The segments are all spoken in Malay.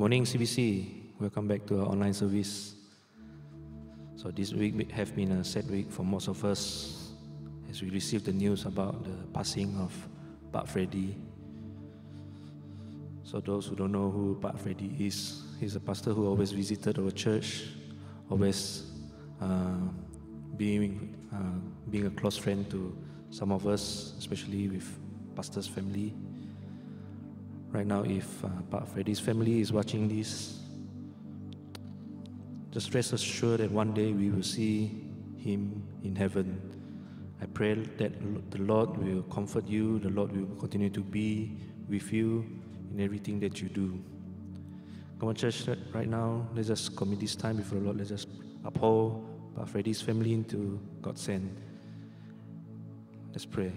morning, CBC. Welcome back to our online service. So this week have been a sad week for most of us as we received the news about the passing of Pak Freddy. So those who don't know who Pak Freddy is, he's a pastor who always visited our church, always being a close friend to some of us, especially with pastor's family. Right now, if Pak Freddy's family is watching this, just rest assured that one day we will see him in heaven. I pray that the Lord will comfort you, the Lord will continue to be with you in everything that you do. Come on, church, right now, let's just commit this time before the Lord. Let's just uphold Pak Freddy's family into God's hand. Let's pray.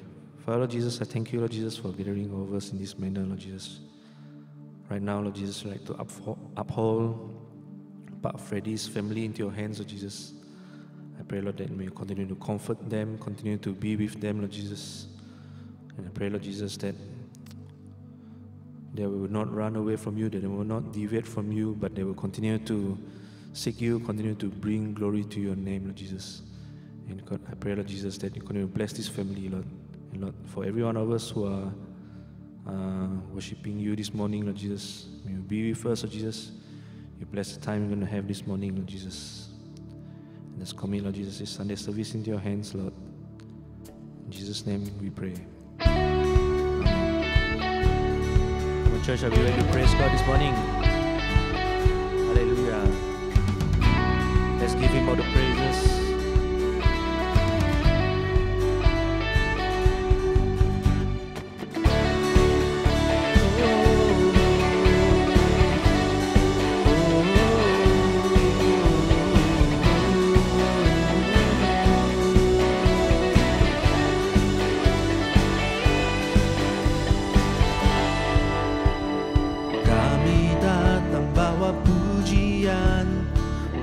Father, Lord Jesus, I thank you, Lord Jesus, for gathering all of us in this manner, Lord Jesus. Right now, Lord Jesus, I'd like to uphold Pak Freddy's family into your hands, Lord Jesus. I pray, Lord, that you continue to comfort them, continue to be with them, Lord Jesus. And I pray, Lord Jesus, that they will not run away from you, that they will not deviate from you, but they will continue to seek you, continue to bring glory to your name, Lord Jesus. And God, I pray, Lord Jesus, that you continue to bless this family, Lord. And Lord, for every one of us who are worshiping you this morning, Lord Jesus, may you be with us, Lord Jesus. You bless the time we're going to have this morning, Lord Jesus. And let's commit, Lord Jesus, this Sunday service into your hands, Lord. In Jesus' name we pray. Come on, church, are we ready to praise God this morning? Hallelujah. Let's give him all the praises.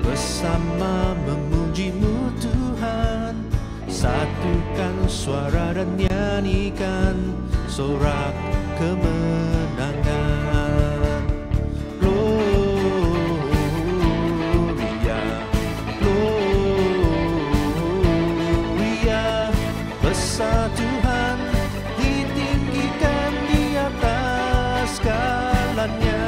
Bersama memuji-Mu Tuhan, satukan suara dan nyanyikan sorak kemenangan. Gloria, Gloria, besar Tuhan, ditinggikan di atas segalanya.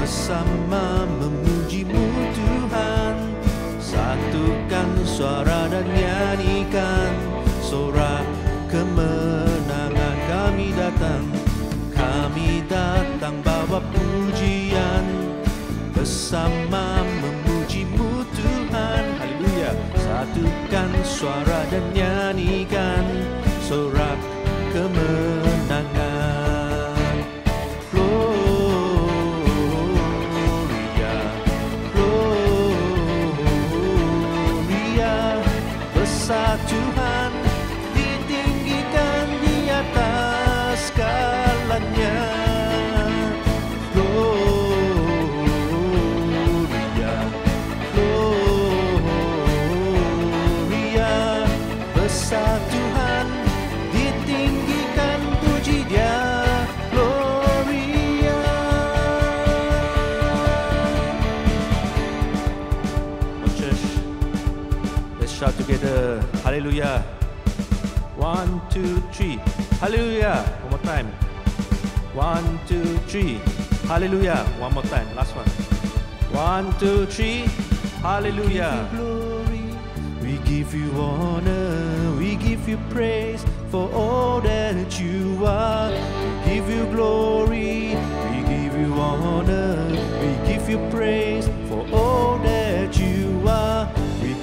Bersama memuji-Mu Tuhan, satukan suara dan nyanyikan sorak kemenangan. Kami datang bawa pujian, bersama memuji-Mu Tuhan. Haleluya. Satukan suara dan nyanyikan sorak kemenangan. Besar Tuhan, ditinggikan di atas segalanya. Gloria, Gloria, besar Tuhan, ditinggikan puji Dia. Gloria. Oh, church, let's shout together. Hallelujah. 1, 2, 3. Hallelujah. One more time. 1, 2, 3. Hallelujah. One more time. Last one. 1, 2, 3. Hallelujah. We give you honor, we give you praise for all that you are. We give you glory, we give you honor, we give you praise for all that you are. We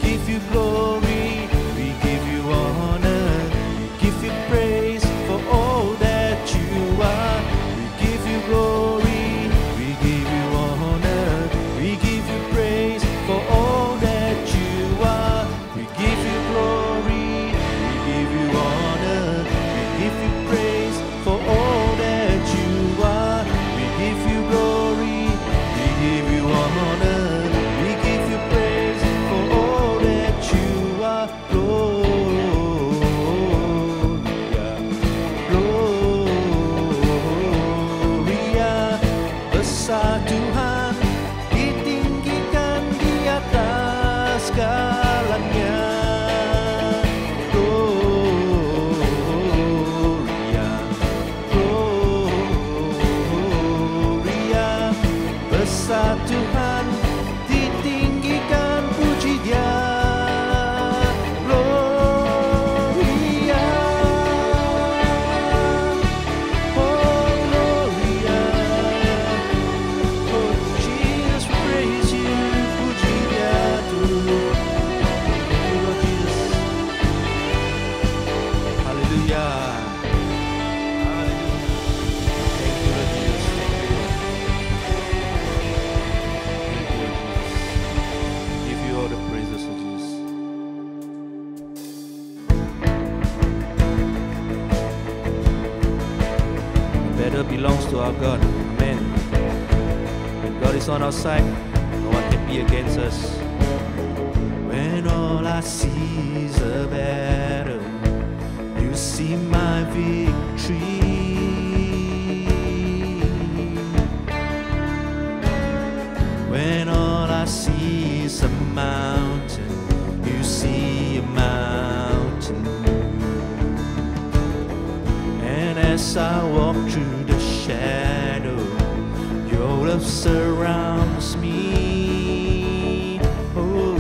Tuhan, ditinggikan puji Dia. Gloria, oh Gloria, oh Jesus, we praise You, puji Dia Tuhan. Thank you, Lord Jesus. Hallelujah. Belongs to our God. Amen. When God is on our side, no one can be against us. When all I see is a battle, You see my victory. When all I see is a mountain, You see a mountain. And as I walk through the shadow, Your love surrounds me. Oh,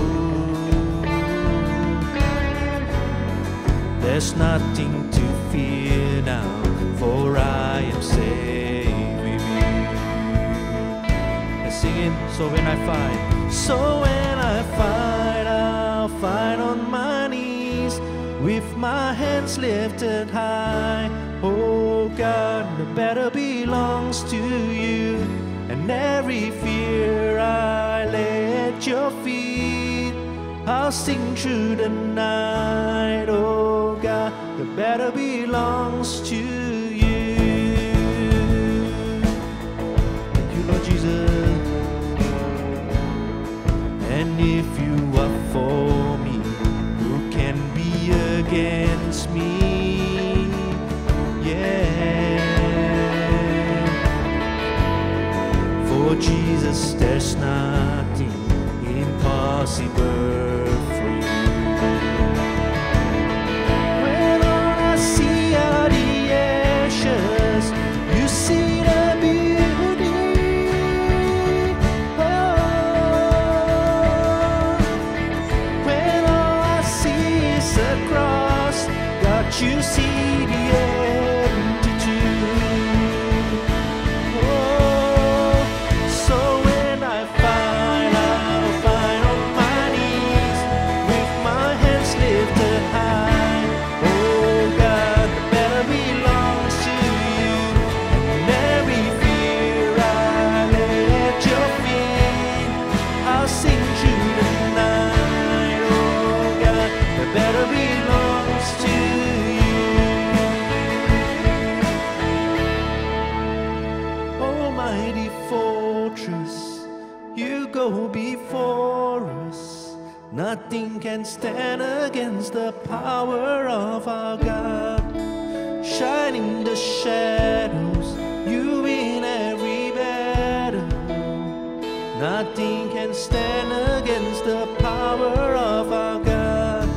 there's nothing to fear now, for I am safe with You. Let's sing it. So when I fight, I'll fight on my knees, with my hands lifted high. Oh God, the battle belongs to You, and every fear I lay at Your feet. I'll sing through the night. Oh God, the battle belongs to You. Thank You, Lord Jesus. And if You are for me, who can be against me? For Jesus, there's nothing impossible for You. When all I see are the ashes, You see the beauty. Oh, when all I see is a cross, God, You see the empty tomb. Oh, so when I fight, I'll fight on my knees, with my hands lifted high. Oh God, the battle belongs to You, and every fear I lay at Your feet. I'll sing through the night. Oh God, the battle belongs to You. Almighty fortress, You go before us. Nothing can stand against the power of our God. Shine in the shadows, You win every battle. Nothing can stand against the power of our God.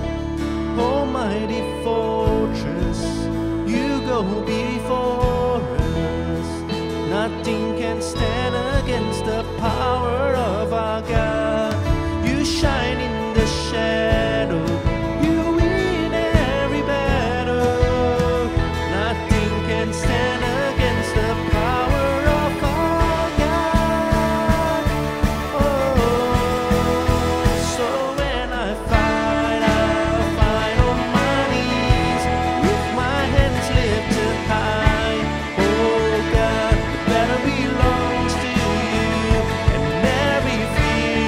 Almighty fortress, You go before us. Nothing can stand against the power of our God. You shine in the shadow, You win every battle. Nothing can stand against the power of our God. Oh, so when I fight, I'll fight on my knees, with my hands lifted high. Oh God, the battle belongs to You, and every fear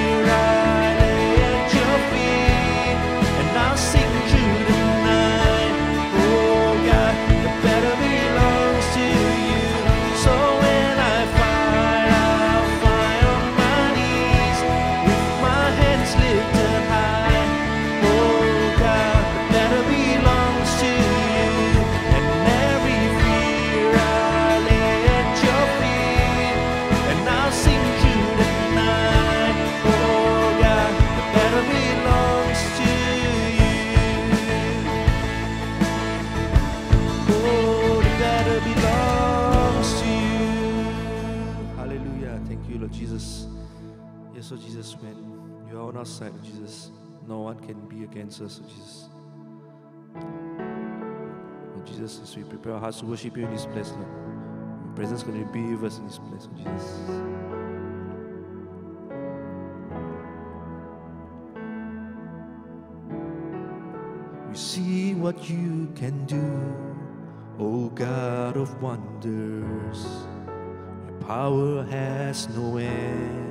us, oh Jesus, when you are on our side, oh Jesus, no one can be against us, oh Jesus. Oh Jesus, as we prepare our hearts to worship you in this place, Lord, your presence is going to be with us in this place, oh Jesus. We see what you can do, O God of wonders. Your power has no end.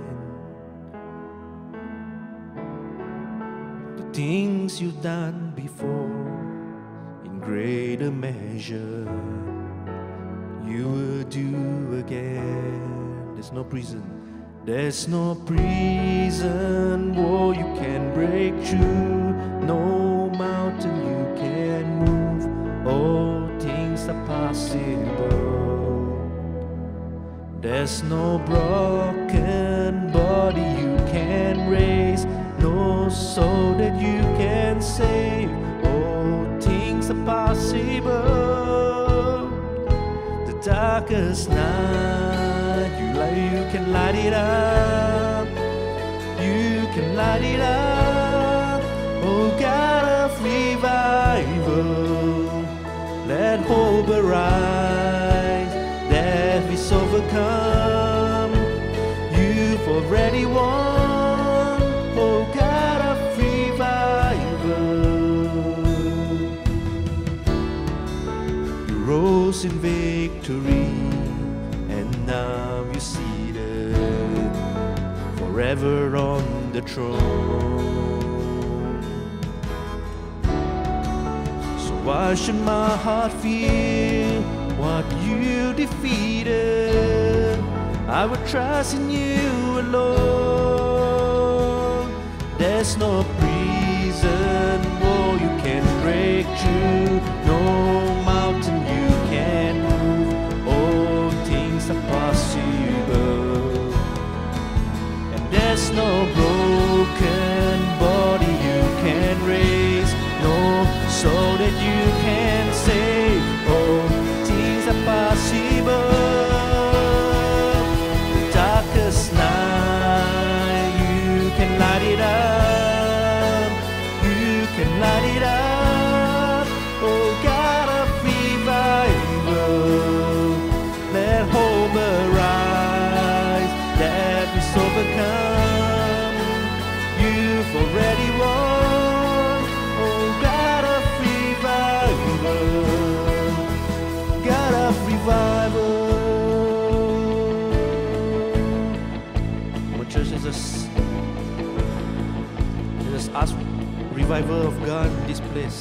The things you've done before, in greater measure, you will do again. There's no prison. There's no prison wall you can break through, no mountain you can move. All things are possible. There's no broken body you can raise, no soul that you can save. All things are possible. The darkest night, you can light it up. You can light it up. Oh God of revival, let hope arise. Death is overcome. You've already won. Oh God of revival, you rose in victory, and now you're seated forever on the throne. Why should my heart fear what you defeated? I will trust in you alone. There's no prison wall you can break through, no mountain you can move. All things are possible. And there's no broken body you can raise, no soul that you can save. All things are possible. The darkest night, you can light it up. You can light it up. Oh God of revival, let hope arise. Death is overcome. You've already won. Oh God of God of revival. Our church is just ask revival of God in this place.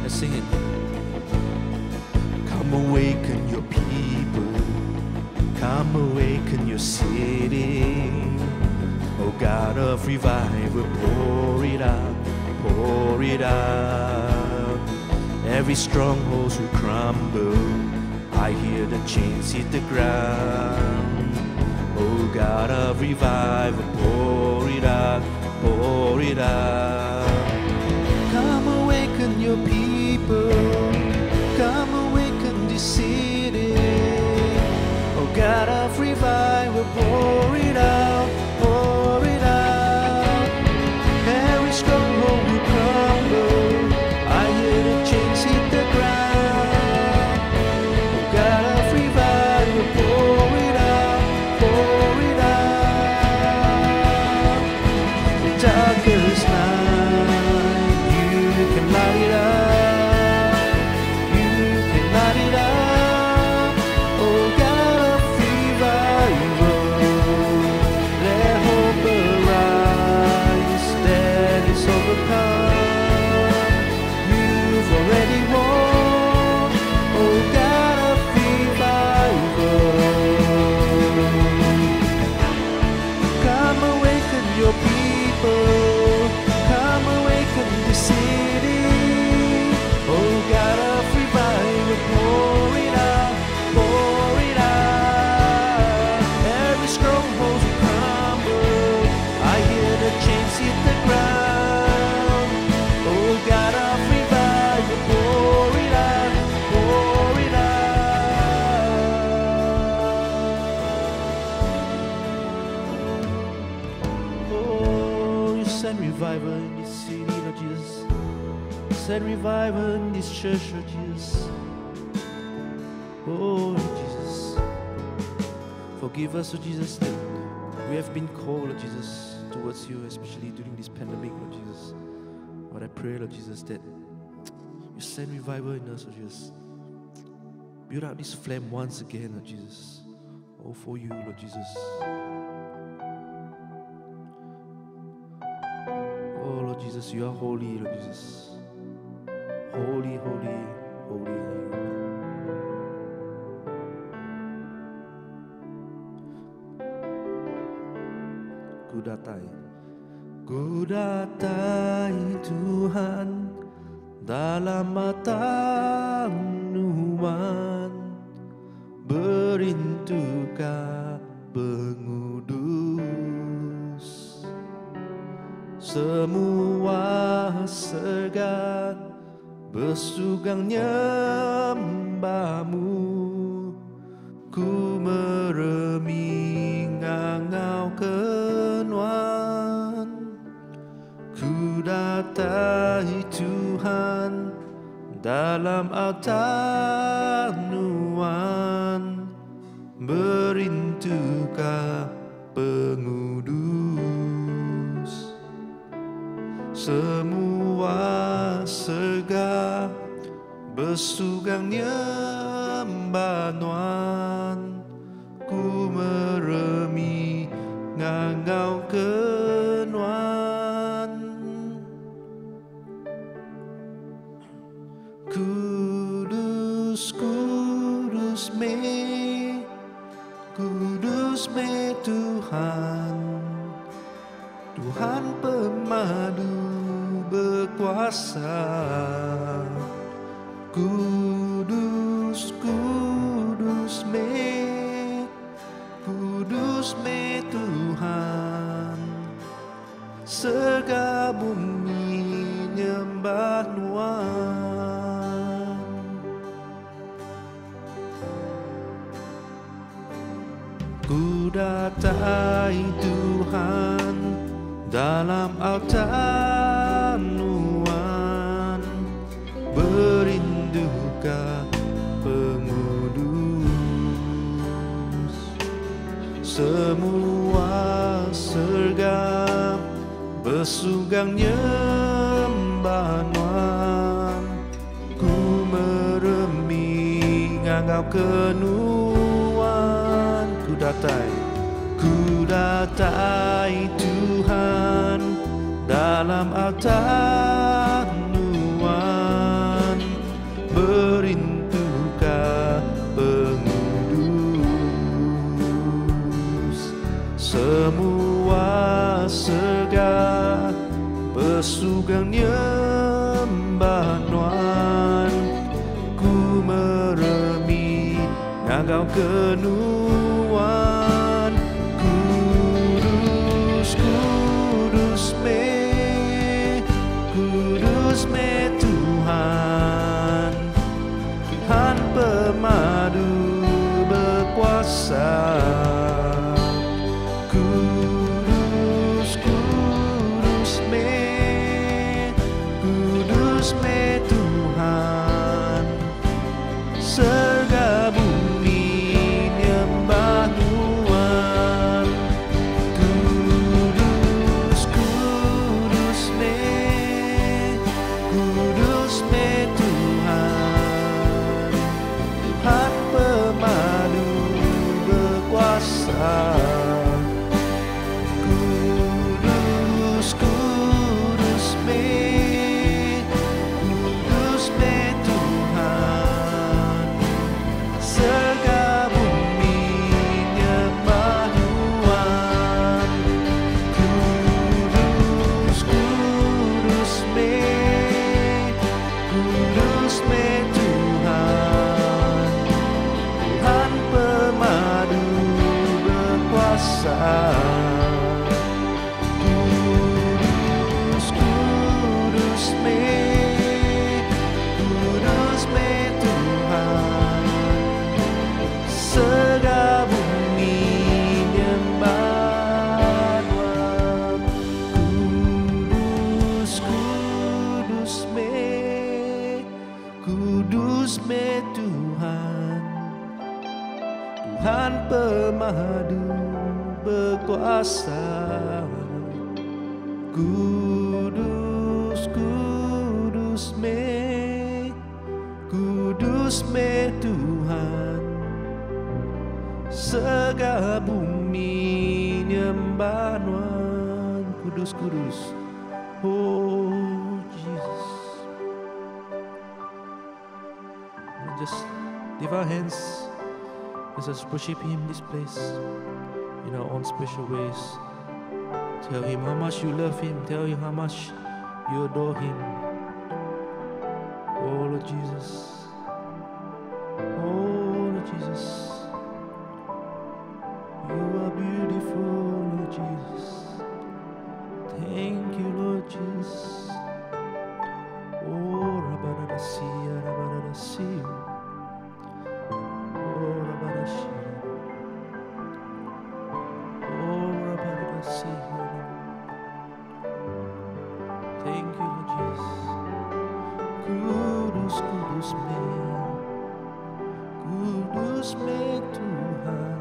Let's sing it. Come awaken your people. Come awaken your city. Oh God of revival, pour it out, pour it out. Every stronghold will crumble. I hear the chains hit the ground. Oh God of revival, pour it out, pour it out. Come awaken your people. Come awaken this city. Oh God of revival, pour it out, pour it out. Every stronghold will crumble. I hear the chains hit the ground. Oh God of revival, pour it out, pour it out. The darkest night, you can light it up. You can light it up. Oh God of revival, let hope arise. That is overcome. You've already won. Oh God of revival, come awaken your people. Come awaken the city. Oh God of revival, pour it out, pour it out. Every stronghold will crumble. I hear the chains hit the ground. Oh God of revival, pour it out, pour it out. send revival in this city, Lord Jesus. Send revival in this church, Lord Jesus. Oh, Lord Jesus. Forgive us, Lord Jesus, that we have been cold, Lord Jesus, towards you, especially during this pandemic, Lord Jesus. But I pray, Lord Jesus, that you send revival in us, Lord Jesus. Build up this flame once again, Lord Jesus. Oh, for you, Lord Jesus. Oh, Lord Jesus, you are holy, Lord Jesus. Holy, holy, holy are you. Ku datai Tuhan dalam mata Tuhan, berintukah pengudus semua serga bersugang nyembahmu, ku mereming engkau kenuan, ku datai Tuhan dalam altar nuan, berintukah pengudus semua serga bersugang nyembah nuan, ku meremi ngangau kenuan, kudus kudus me Tuhan, Tuhan pemadu berkuasa, kudus kudus me Tuhan, serga bumi nyembah nuan. Ku datai Tuhan dalam altar nuan, berindukah pengudus semua serga bersugang nyembah nuan, ku mereming engkau kenuan, ku datai Tuhan dalam altar nuan, berintukah pengudus semua serga bersugang nyembah nuan, ku meremi engkau kenuan, kudus me Tuhan, Tuhan pemadu berkuasa, kudus me Tuhan, serga bumi nyembah madu berkuasa. Kudus, kudus me Tuhan. Segala bumi nyembah Tuhan. Kudus, kudus. Oh Jesus. Just lift our hands. Let us worship Him in this place in our own special ways. Tell Him how much you love Him. Tell Him how much you adore Him. Oh Lord Jesus. Oh Lord Jesus. You are beautiful, Lord Jesus. Thank you, Lord Jesus. Oh Rabadadasi, Rabadadasi. Oh Rabadashi. Oh Rabadadasi. Thank you, Lord Jesus. Kudus, kudus me Tuhan.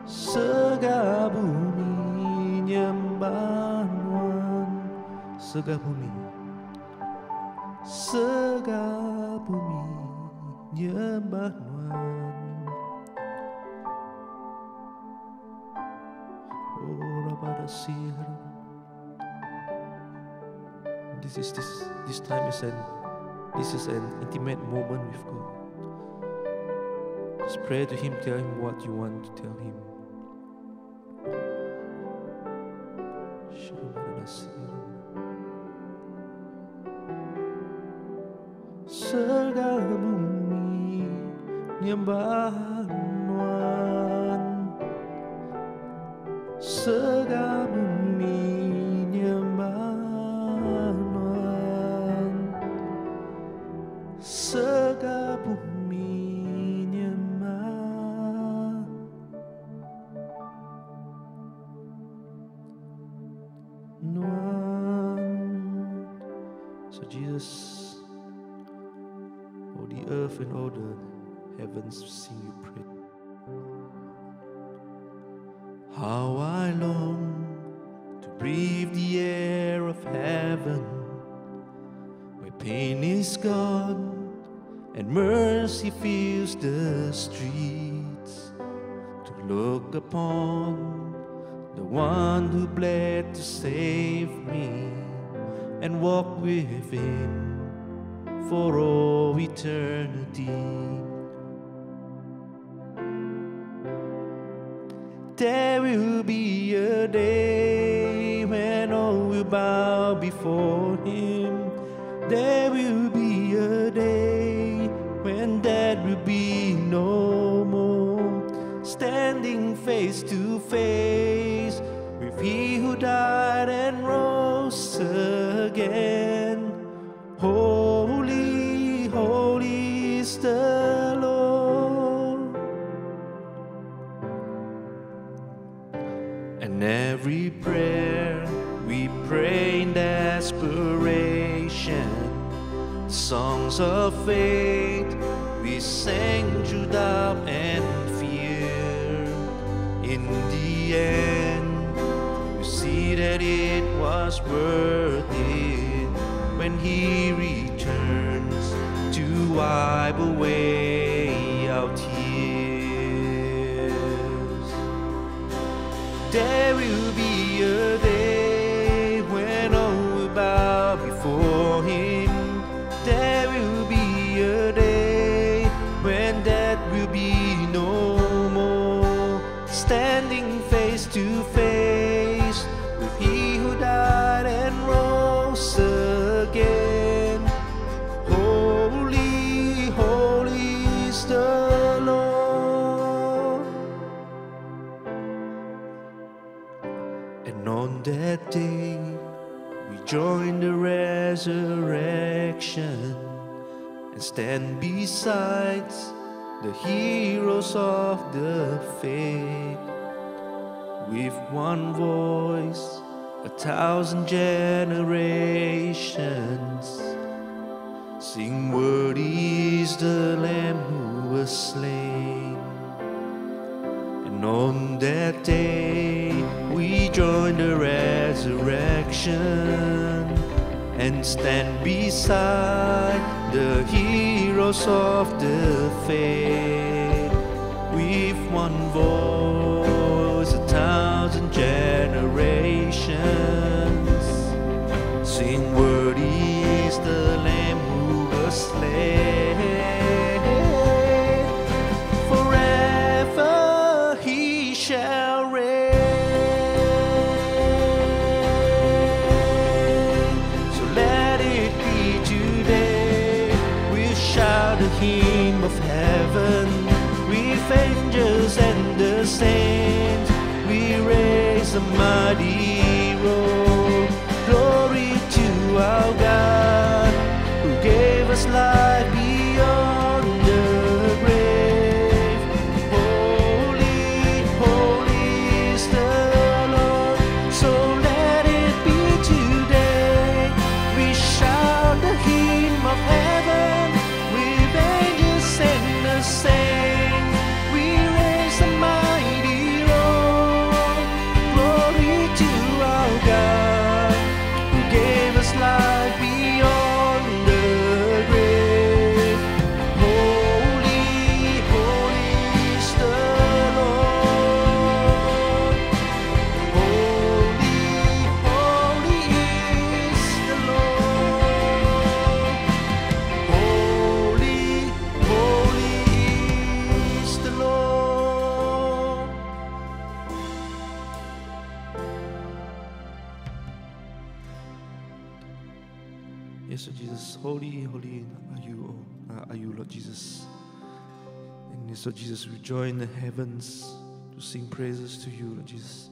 Segala bumi nyembah Tuhan. Segala bumi nyembah Tuhan. Oh Rabadasi. This time is an intimate moment with God. Just pray to Him, tell Him what you want to tell Him. Segala bumi nyembah Tuhan. Segala bumi nyembah Tuhan. Segala bumi nyembah Tuhan. So Jesus, all the earth and all the heavens sing you praise. How I long to breathe the air of heaven, where pain is gone and mercy fills the streets, to look upon the one who bled to save me and walk with Him for all eternity. There will be a day when all will bow before Him. There will be a day when death will be no more, standing face to face with He who died and rose again. Holy, holy is the Lord. And every prayer we pray in desperation, songs of faith we sang through doubt and fear. In the end, we see that it was worth it when He returns to wipe away our tears. There will be a day when all will bow before Him. There will be a day when death will be no more, standing face to face with He who died and rose again. Holy, holy is the Lord. And on that day we join the resurrection and stand beside the heroes of the faith. With one voice, 1,000 generations sing, worthy is the Lamb who was slain. And on that day we join the resurrection and stand beside the heroes of the faith. With one voice, 1,000 generations sing, worthy is the Lamb who was slain. Forever he shall reign. So let it be today. We'll shout the hymn of heaven with angels and the saints. We raise a mighty roll. Glory to our God, who gave us life beyond the grave. Holy, holy is the Lord. So let it be today. We shout the hymn of heaven with angels and the saints. We raise a mighty roll. Glory to our God, who gave us life beyond the grave. Holy, holy is the Lord. Holy, holy is the Lord. Holy, holy is the Lord. Yes, Lord Jesus, holy, holy are you, Lord Jesus. And yes, Lord Jesus, we join the heavens to sing praises to you, Lord Jesus.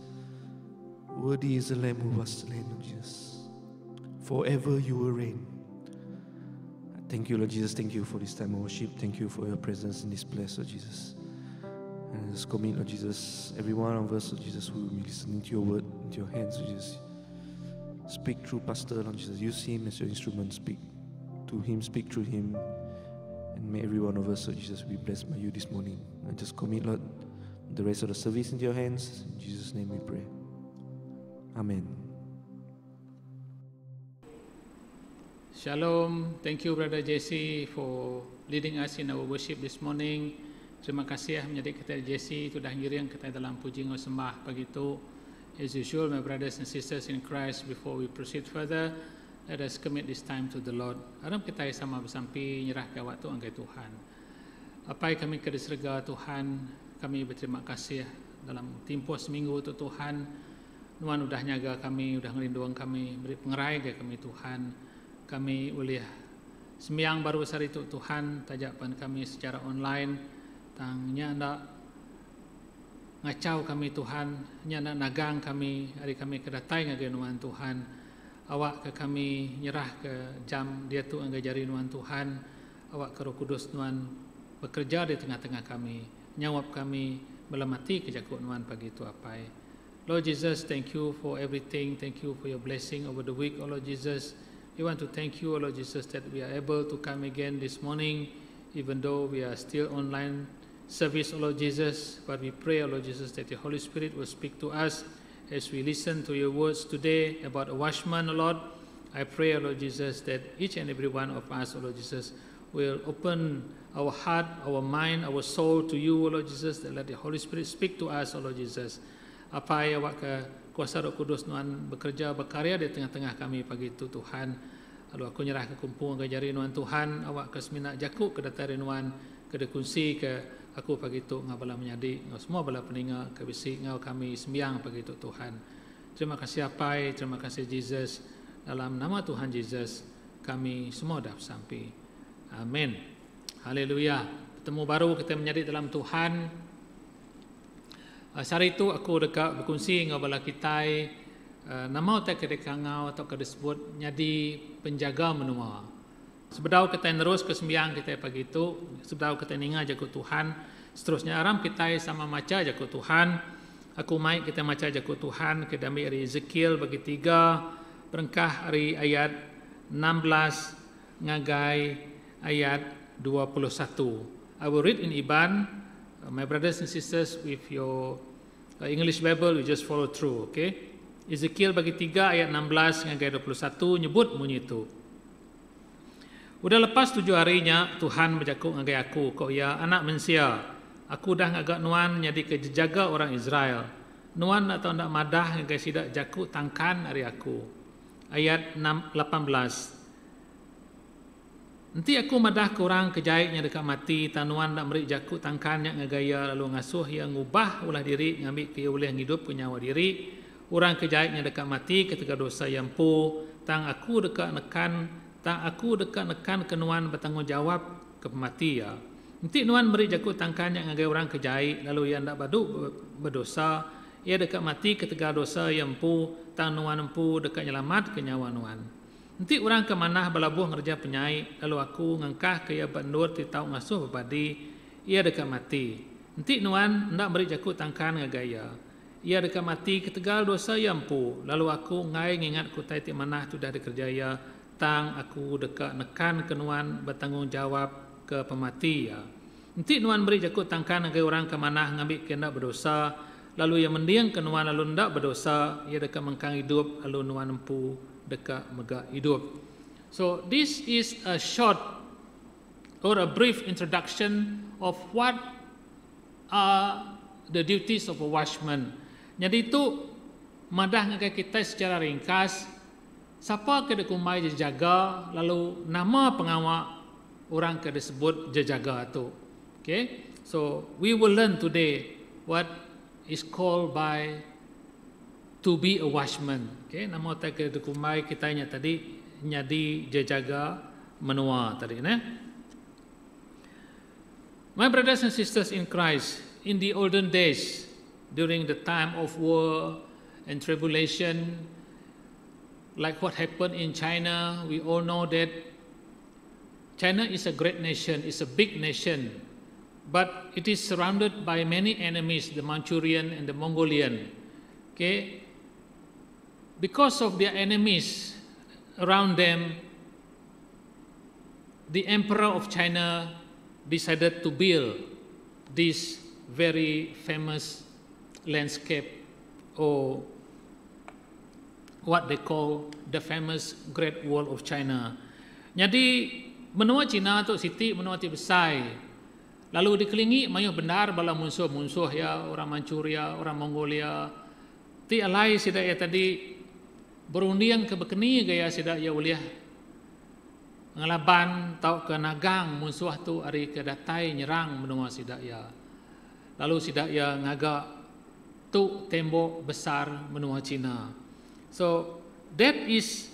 Worthy is the Lamb who was slain, Lord Jesus. Forever you will reign. Thank you, Lord Jesus. Thank you for this time of worship. Thank you for your presence in this place, Lord Jesus. And I just commit, Lord Jesus, every one of us, Lord Jesus, who will be listening to your word, into your hands, Lord Jesus. Speak through Pastor, Lord Jesus. Use him as your instrument. Speak to him, speak through him. And may every one of us, Lord Jesus, be blessed by you this morning. I just commit, Lord, the rest of the service into your hands. In Jesus' name we pray. Amen. Shalom. Thank you, Brother Jesse, for leading us in our worship this morning. Terima kasih menjadi kita Jesse sudah ngiring kita dalam puji ngau sembah pagi itu. As usual, my brothers and sisters in Christ, before we proceed further, let us commit this time to the Lord. Aram kita sama bersampi nyerah ke waktu angkai Tuhan. Apa yang kami kedeserga Tuhan, kami berterima kasih dalam tempoh seminggu itu Tuhan. Tuhan udah nyaga kami, udah ngelinduang kami, beri pengerai ke kami Tuhan. Kami boleh sembiang baru besar itu Tuhan, tajapan kami secara online, tangnya ndak ngacau kami Tuhan, nyana nagang kami, hari kami kedatai ngaganuan Tuhan. Awak ke kami nyerah ke jam dia tu anggai jari nuan Tuhan. Awak ke Roh Kudus nuan bekerja di tengah-tengah kami, nyawap kami melemati kejakut nuan pagi itu apai. Lord Jesus, thank you for everything. Thank you for your blessing over the week, oh Lord Jesus. We want to thank you, oh Lord Jesus, that we are able to come again this morning, even though we are still online service, oh Lord Jesus. But we pray, oh Lord Jesus, that the Holy Spirit will speak to us as we listen to your words today about a watchman, oh Lord. I pray, oh Lord Jesus, that each and every one of us, oh Lord Jesus, will open our heart, our mind, our soul to you, oh Lord Jesus, that let the Holy Spirit speak to us, oh Lord Jesus. Apa yang awak ke kuasa Roh Kudus Tuhan bekerja, berkarya di tengah-tengah kami pagi itu Tuhan. Lalu aku nyerah ke kumpul ke jari Tuhan Tuhan, awak ke seminak jakuk ke datari Tuhan, ke dekunsi ke aku pagi itu ngabala menyadi, ngau semua bala peninga ke bisi ngau kami sembiang pagi itu Tuhan. Terima kasih apai, terima kasih Jesus. Dalam nama Tuhan Jesus kami semua dah sampai. Amin. Haleluya. Bertemu baru kita menjadi dalam Tuhan. Hari itu aku dekat berkongsi dengan bala kita nama tak kedekat ngau atau kedisebut nyadi penjaga menua. Sebedau kita terus ke sembiang kita pagi itu, sebedau kita ninga jago Tuhan. Seterusnya aram kita sama maca jago Tuhan. Aku mai kita maca jago Tuhan ke dami hari Ezekiel bagi 3 berengkah hari ayat 16 ngagai ayat 21. I will read in Iban My brothers and sisters, with your English Bible, you just follow through, okay? Ezekiel bagi 3 ayat 16 hingga ayat 21 nyebut bunyi itu. Udah lepas 7 harinya Tuhan bercakap dengan aku, kau ya anak manusia, aku dah ngagak nuan jadi kejaga orang Israel. Nuan atau ndak madah ngagai sidak jaku tangkan hari aku. Ayat 18. Nanti aku madah kurang kejaitnya dekat mati, tanuan nak merik jaku tangkan yang ngagaya lalu ngasuh yang ngubah ulah diri ngambil ke boleh hidup ke nyawa diri. Orang kejaitnya dekat mati ketika dosa yang pu, tang aku dekat nekan kenuan bertanggungjawab ke pemati ya. Nanti nuan merik jaku tangkan yang ngagaya orang kejait lalu yang ndak badu berdosa, ia dekat mati ketika dosa yang pu, tang nuan empu dekat nyelamat ke nyawa nuan. Nanti orang ke manah balabuh ngerja penyai, lalu aku ngangkah ke ia bandur titau ngasuh bepadi, ia dekat mati. Nanti nuan ndak beri jaku tangkan ngagaya. Ia dekat mati ketegal dosa yang pu, lalu aku ngai ngingat ku tai ti manah tu dah dikerjaya, tang aku dekat nekan ke nuan bertanggungjawab ke pemati ya. Nanti nuan beri jaku tangkan ngagaya orang ke manah ngambil ke ndak berdosa, lalu ia mendiang ke nuan lalu ndak berdosa, ia dekat mengkang hidup lalu nuan empu dekat megak hidup. So this is a short or a brief introduction of what are the duties of a watchman. Jadi itu madah ngagai kita secara ringkas siapa ke dekumai jaga, lalu nama pengawal orang ke disebut jaga tu. Okay, so we will learn today what is called by to be a watchman. Okay, nama tak ke dekumai kitanya tadi nyadi jaga menua tadi ne. My brothers and sisters in Christ, in the olden days, during the time of war and tribulation, like what happened in China, we all know that China is a great nation, it's a big nation, but it is surrounded by many enemies, the Manchurian and the Mongolian. Okay, because of their enemies around them, the Emperor of China decided to build this very famous landscape, or what they call the famous Great Wall of China. Jadi benua China tu siti benua ti besar, lalu dikelilingi mayuh benar bala musuh-musuh ya, orang Manchuria, orang Mongolia. Ti alai sida ya tadi berundiang ke bekeni gaya sida ya uliah ngelaban tau ke nagang musuh tu ari ke datai nyerang benua sida ya. Lalu sida ya ngaga tu tembok besar benua China. So that is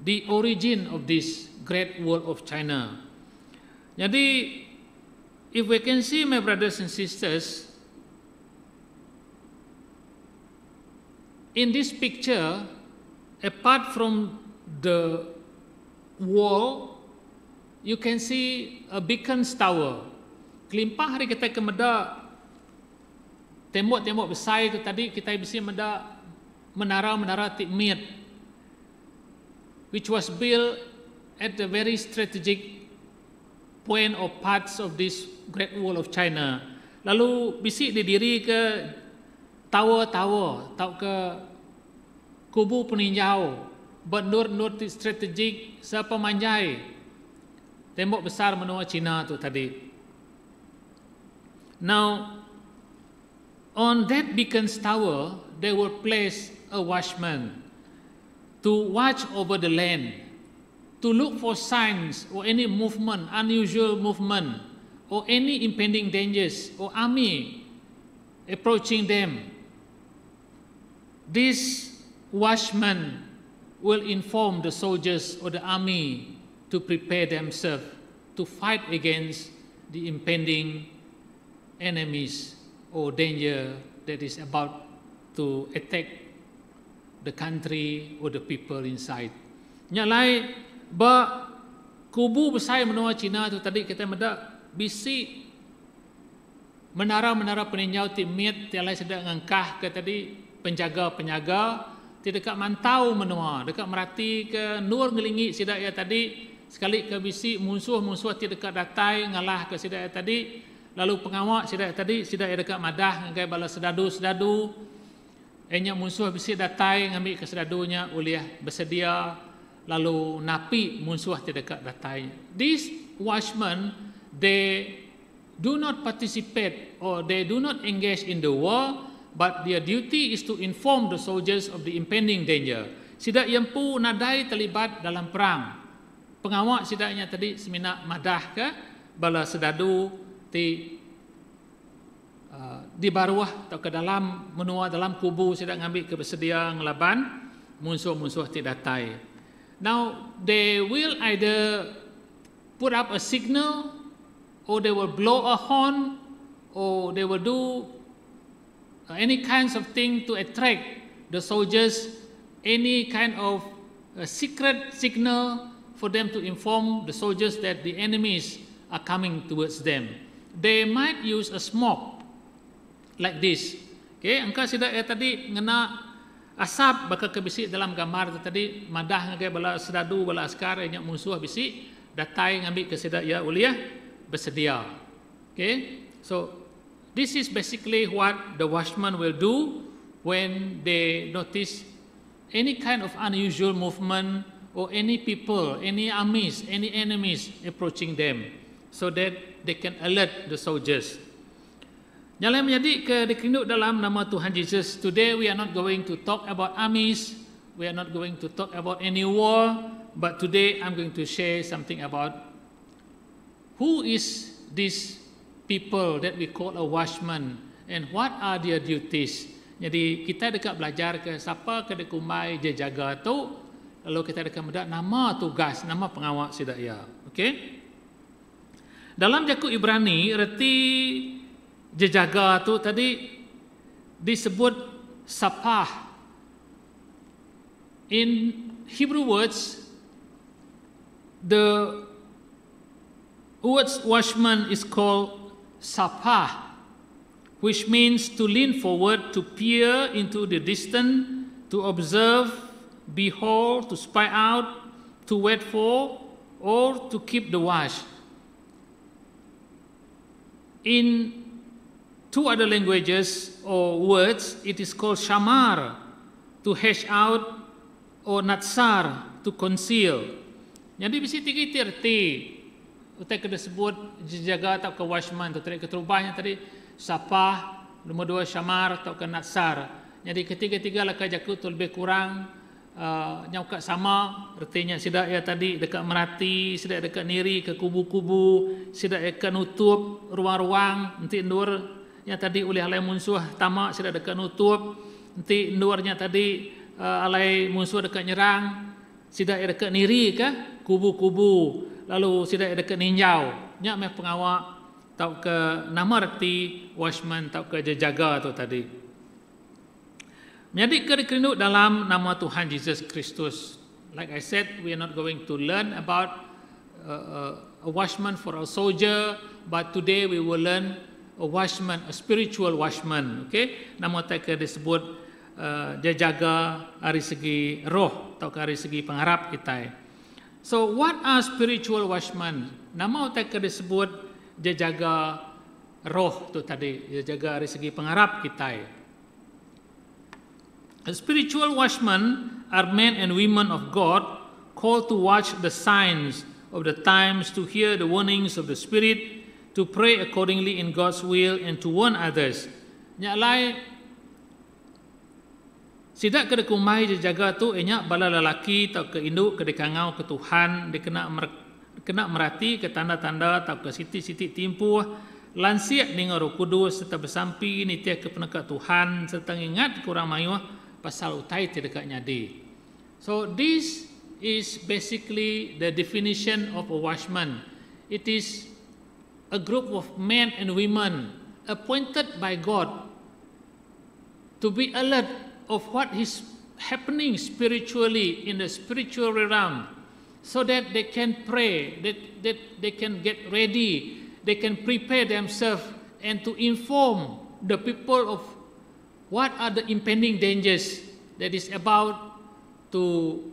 the origin of this Great Wall of China. Jadi if we can see, my brothers and sisters, in this picture, apart from the wall, you can see a beacon tower. Kelimpah hari kita ke meda tembok-tembok besar itu tadi kita bisa meda menara-menara tikmit, which was built at the very strategic point or parts of this Great Wall of China. Lalu bisik didiri ke tower-tower, tau ke kubu peninjau, benur-nur strategik sepemanjai tembok besar benua China tu tadi. Now, on that beacon's tower, they will place a watchman to watch over the land, to look for signs or any movement, unusual movement, or any impending dangers or army approaching them. This watchman will inform the soldiers or the army to prepare themselves to fight against the impending enemies or danger that is about to attack the country or the people inside. Nyalai ba kubu besar menua China tu tadi kita meda bisi menara-menara peninjau timit tialai sedang ngangkah ke tadi penjaga-penjaga ti dekat mantau menua, dekat merati ke nur ngelingi sida ya tadi sekali ke bisi musuh-musuh ti dekat datai ngalah ke sida ya tadi, lalu pengawak sidak tadi sidak dekat madah ngai bala sedadu enya musuh bisi datai ngambil ke sedadunya uliah bersedia lalu napi musuh tidak datai. These watchmen, they do not participate or they do not engage in the war, but their duty is to inform the soldiers of the impending danger. Sidak yempu nadai terlibat dalam perang. Pengawak sidaknya tadi semina madah ke bala sedadu di bawah atau ke dalam menua dalam kubu sidak ngambil kebersedia ngelaban musuh-musuh tidak datai. Now they will either put up a signal or they will blow a horn or they will do any kinds of thing to attract the soldiers, any kind of secret signal for them to inform the soldiers that the enemies are coming towards them. They might use a smoke like this. Okay, angka sidak tadi ngena asap bakal kebisik dalam gambar tu tadi madah ngagai bala sedadu bala askar yang musuh bisik datai ngambil ke sidak ya uliah bersedia. Okay, so this is basically what the watchman will do when they notice any kind of unusual movement or any people, any armies, any enemies approaching them, so that they can alert the soldiers. Nyala menjadi ke dikinduk dalam nama Tuhan Yesus. Today we are not going to talk about armies, we are not going to talk about any war, but today I'm going to share something about who is this people that we call a watchman and what are their duties. Jadi kita dekat belajar ke siapa ke dekumai dia jaga tu, lalu kita dekat mendak nama tugas, nama pengawal sidak ya. Okey. Dalam Jakub Ibrani reti jejaga tu tadi disebut sapah. In Hebrew words, the words watchman is called sapah, which means to lean forward, to peer into the distance, to observe, behold, to spy out, to wait for, or to keep the watch. In two other languages or words, it is called shamar, to hash out, or natsar, to conceal. Jadi bisi tiga erti. Utai kena sebut jaga atau ke watchman tu tadi keterubahnya tadi sapah, nombor dua shamar atau ke natsar. Jadi ketiga-tiga lah kajaku tu lebih kurang nyaukat sama artinya sidak ya tadi dekat merati, sidak dekat niri ke kubu-kubu, sidak dekat nutup ruang-ruang nanti endur yang tadi oleh alai musuh tamak sidak dekat nutup nanti endurnya tadi alai musuh dekat nyerang sidak dekat niri ke kubu-kubu lalu sidak dekat ninjau nya meh pengawal tau ke nama reti watchman tau ke jaga tu tadi. Menjadi kerinduk dalam nama Tuhan Yesus Kristus. Like I said, we are not going to learn about a watchman for a soldier, but today we will learn a watchman, a spiritual watchman. Okay, nama mereka disebut dia jaga dari segi roh atau dari segi pengharap kita. So what are spiritual watchmen? Nama mereka disebut dia jaga roh tu tadi, dia jaga dari segi pengharap kita. A spiritual watchmen are men and women of God called to watch the signs of the times, to hear the warnings of the Spirit, to pray accordingly in God's will, and to warn others. Nyalai sidak ke dekumai jaga tu enyak bala lelaki atau ke induk ke dekangau ke Tuhan dia kena merati ke tanda-tanda atau ke siti-siti timpuh lansiak dengan Roh Kudus serta bersampi nitia ke penekat Tuhan serta ingat kurang mayuh pasal utai tidak nyadi. So this is basically the definition of a watchman. It is a group of men and women appointed by God to be alert of what is happening spiritually in the spiritual realm, so that they can pray, that they can get ready, they can prepare themselves and to inform the people of what are the impending dangers that is about to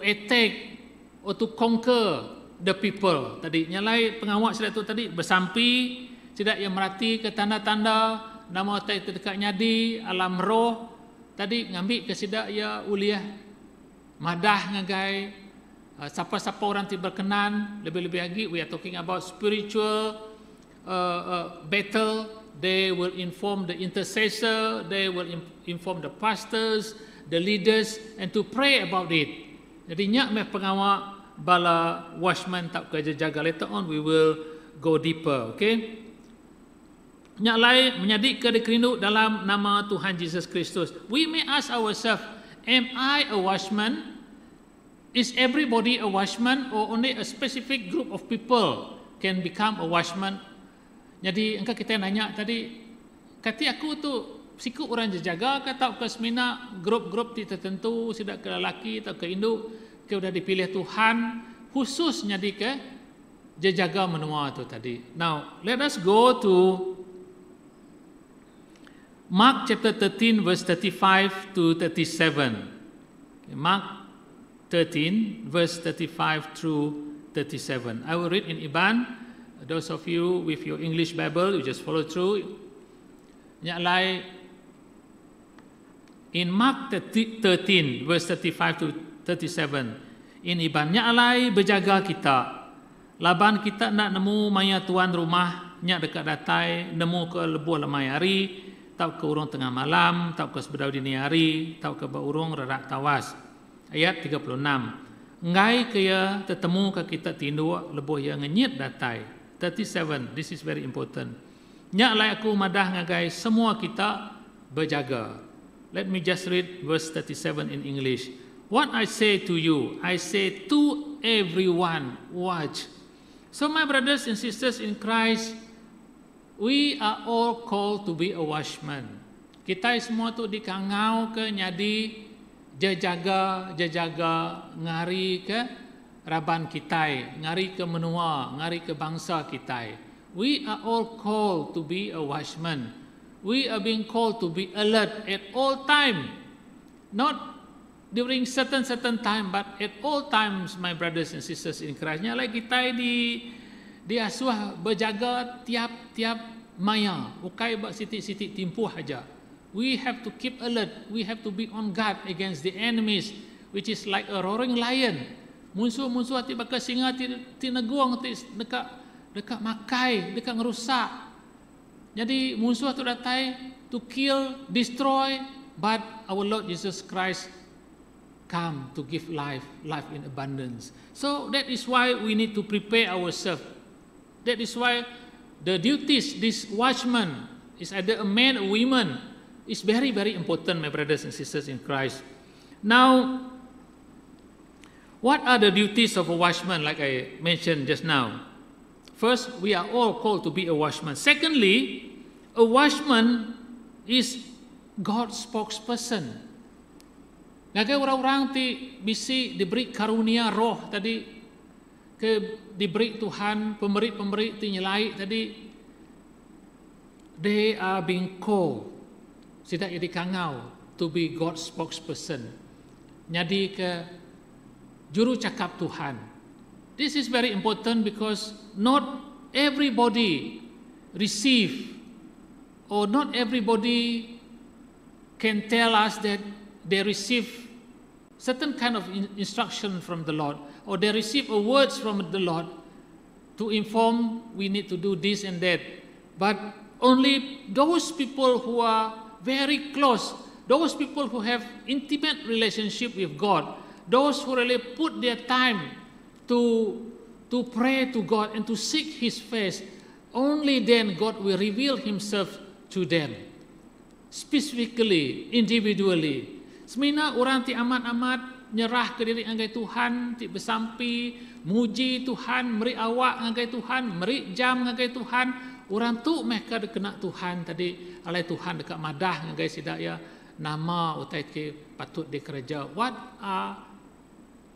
attack or to conquer the people. Tadi nyalai pengawal sila tu tadi bersampi tidak ia merati ke tanda-tanda nama otai terdekat nyadi alam roh tadi ngambil ke sidak ia uliah madah ngagai siapa-siapa orang ti berkenan lebih-lebih lagi we are talking about spiritual battle. They will inform the intercessor, they will inform the pastors, the leaders, and to pray about it. Jadi nyak meh pengawal bala watchman tak kerja jaga. Later on we will go deeper, okay? Nyak lain menyadik ke dikerindu dalam nama Tuhan Yesus Kristus. We may ask ourselves, am I a watchman? Is everybody a watchman, or only a specific group of people can become a watchman? Jadi engkau kita nanya tadi, kata aku tu siku orang jaga kata ke semina grup-grup tertentu sidak ke lelaki atau ke induk ke sudah dipilih Tuhan khusus jadi ke jaga menua tu tadi. Now let us go to Mark chapter 13 verse 35 to 37. Mark 13 verse 35 through 37. I will read in Iban. Those of you with your English Bible, you just follow through. Nyalai in Mark 13 verse 35 to 37. In Iban nyalai berjaga kita. Laban kita nak nemu maya tuan rumah nyak dekat datai, nemu ke lebuh lemai hari, tau ke urung tengah malam, tau ke sebedau dini hari, tau ke urung rerak tawas. Ayat 36. Ngai kaya tetemu ke kita tindu lebuh yang ngenyit datai. 37, this is very important. Nyak lai aku madah ngagai semua kita berjaga. Let me just read verse 37 in English. What I say to you, I say to everyone, watch. So my brothers and sisters in Christ, we are all called to be a watchman. Kita semua tu dikangau ke nyadi jaga ngari ke raban kita, ngari ke menua, ngari ke bangsa kita. We are all called to be a watchman. We are being called to be alert at all time. Not during certain time, but at all times, my brothers and sisters in Christ. Nyalai kita di asuh berjaga tiap maya. Ukai bak sitik-sitik timpuh aja. We have to keep alert. We have to be on guard against the enemies, which is like a roaring lion. Musuh-musuh hati bakal singa ti neguang ti dekat makai, dekat ngerusak. Jadi musuh tu datai to kill, destroy, but our Lord Jesus Christ come to give life in abundance. So that is why we need to prepare ourselves. That is why the duties this watchman is either a man or woman is very, very important, my brothers and sisters in Christ. Now, what are the duties of a watchman, like I mentioned just now? First, we are all called to be a watchman. Secondly, a watchman is God's spokesperson. Ngagai orang-orang ti bisi diberi karunia roh tadi, ke diberi Tuhan, pemberi ti nyelai tadi, they are being called, sidak jadi kangau, to be God's spokesperson. Nyadi ke juru cakap Tuhan. This is very important because not everybody receive, or not everybody can tell us that they receive certain kind of instruction from the Lord, or they receive a words from the Lord to inform we need to do this and that. But only those people who are very close, those people who have intimate relationship with God, those who really put their time to pray to God and to seek His face, only then God will reveal Himself to them, specifically, individually. Semina orang ti amat-amat nyerah ke diri anggai Tuhan, ti bersampi, muji Tuhan, meri awak anggai Tuhan, meri jam anggai Tuhan. Orang tu mereka kena Tuhan tadi, alai Tuhan dekat madah anggai sidak ya nama utai ke patut dikerja. What are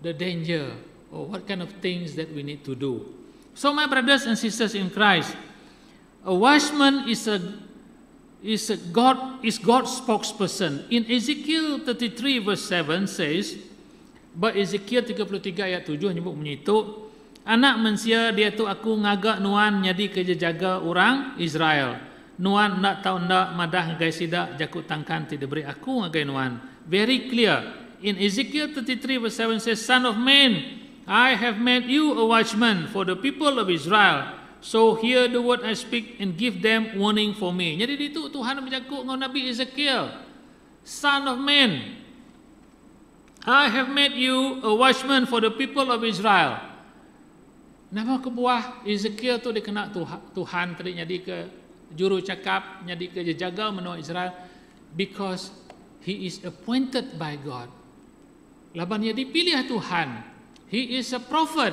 the danger, or what kind of things that we need to do? So my brothers and sisters in Christ, a watchman is God's spokesperson. In Ezekiel 33 verse 7 says, but Ezekiel 33 ayat 7 menyebut menyitu, Anak manusia dia tu aku ngagak nuan jadi kejaga orang Israel. Nuan nak tahu ndak madah ngagai sidak jakut tangkan tidak beri aku ngagai nuan. Very clear. In Ezekiel 33 verse 7 says, Son of man, I have made you a watchman for the people of Israel. So hear the word I speak and give them warning for me. Jadi itu Tuhan menjakut dengan Nabi Ezekiel. Son of man, I have made you a watchman for the people of Israel. Nama kebuah Ezekiel tu dikenal Tuhan tadi jadi ke juru cakap, jadi ke jaga menua Israel because he is appointed by God. Laban dia dipilih Tuhan. He is a prophet.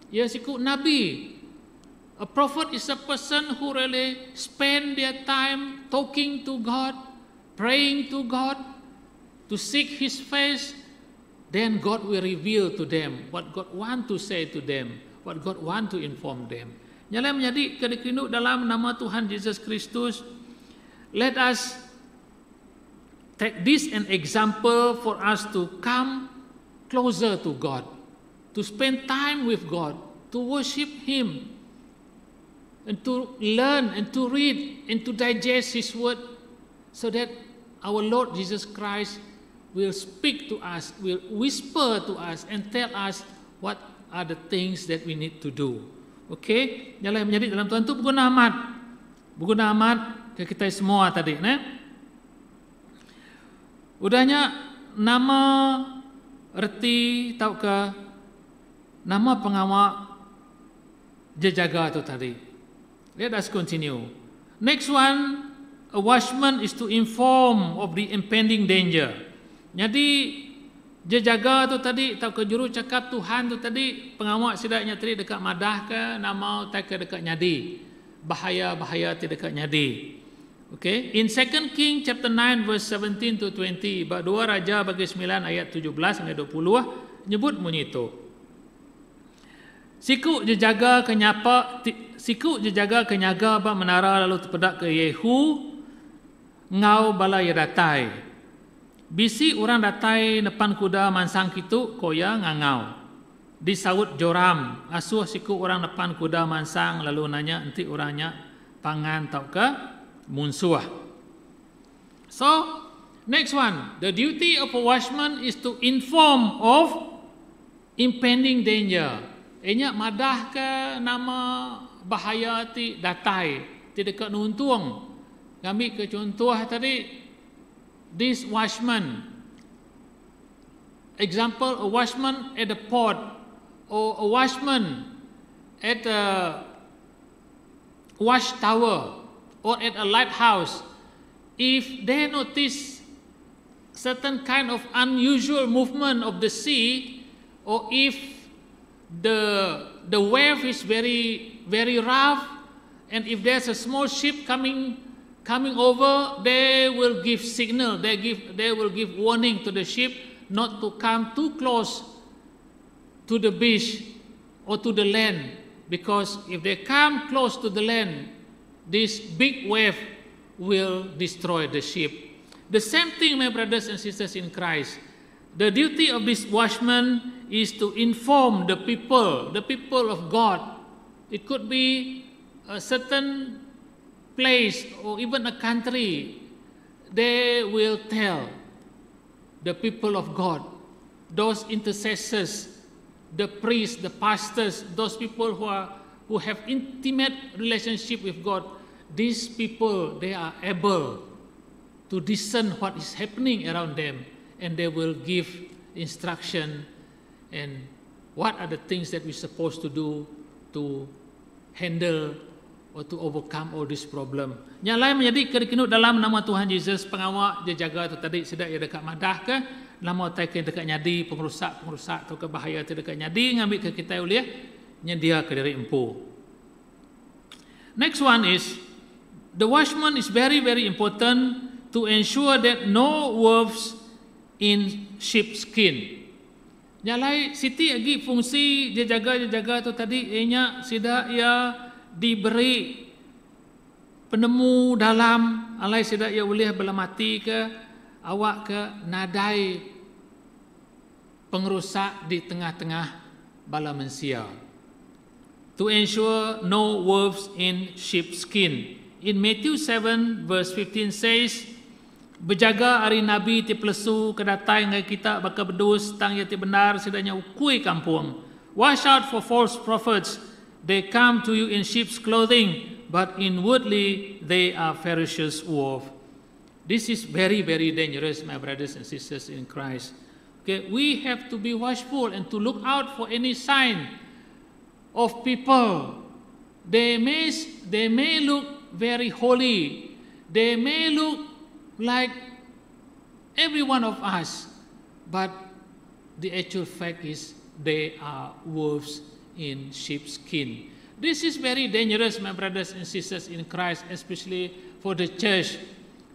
Ia sikut nabi. A prophet is a person who really spend their time talking to God, praying to God, to seek His face. Then God will reveal to them what God want to say to them, what God want to inform them. Nyala menjadi kedekinu dalam nama Tuhan Yesus Kristus. Let us take this an example for us to come closer to God, to spend time with God, to worship Him, and to learn and to read and to digest His word, so that our Lord Jesus Christ will speak to us, will whisper to us and tell us what are the things that we need to do. Okay? Jalan menjadi dalam Tuhan itu berguna amat ke kita semua tadi. Udahnya nama erti tahu ke nama pengawal jaga itu tadi. Let us continue. Next one, a watchman is to inform of the impending danger. Jadi jaga tu tadi tahu ke juru cakap Tuhan tu tadi pengawal sidaknya tadi dekat madah ke nama tak ke dekat nyadi. Bahaya tidak dekat nyadi. Okay, in 2 King chapter 9 verse 17 to 20, bab 2 Raja bagi 9 ayat 17 hingga 20 nyebut bunyi itu. Siku jaga kenyaga bab menara lalu terpedak ke Yehu ngau bala ya datai. Bisi orang datai depan kuda mansang kitu koya ngangau. Disawut Joram, asuh siku orang depan kuda mansang lalu nanya enti orangnya pangan tau ke munsuah. So, next one, the duty of a watchman is to inform of impending danger. Enya madah ke nama bahaya ti datai, ti dekat nuntung. Kami ke contoh tadi, this watchman, example, a watchman at the port or a watchman at a watchtower or at a lighthouse, if they notice certain kind of unusual movement of the sea, or if the wave is very rough, and if there's a small ship coming over, they will give signal, they will give warning to the ship not to come too close to the beach or to the land, because if they come close to the land, this big wave will destroy the ship. The same thing, my brothers and sisters in Christ. The duty of this watchman is to inform the people of God. It could be a certain place or even a country. They will tell the people of God, those intercessors, the priests, the pastors, those people who have intimate relationship with God. These people, they are able to discern what is happening around them, and they will give instruction and what are the things that we're supposed to do to handle or to overcome all this problem. Yang lain menjadi kerikinu dalam nama Tuhan Yesus, pengawal dia jaga tu tadi sedak ia dekat madah ke, nama taikin dekat nyadi, pengerusak atau ke bahaya tu dekat nyadi, ngambil ke kita uliah, nyedia ke diri empu. Next one is, the watchman is very important to ensure that no wolves in sheepskin. Nyalai siti lagi fungsi dia jaga tu tadi ianya sida ia diberi penemu dalam alai sida ia boleh belamati ke awak ke nadai pengerusak di tengah-tengah bala manusia. to ensure no wolves in sheepskin. In Matthew 7 verse 15 says, berjaga hari Nabi ti pelesu kedatai ngai kita baka bedus tang ya ti benar sedanya ukui kampung. Watch out for false prophets. They come to you in sheep's clothing, but inwardly they are ferocious wolves. This is very, very dangerous, my brothers and sisters in Christ. Okay, we have to be watchful and to look out for any sign of people. They may look very holy. They may look like every one of us, but the actual fact is they are wolves in sheepskin. This is very dangerous, my brothers and sisters in Christ, especially for the church,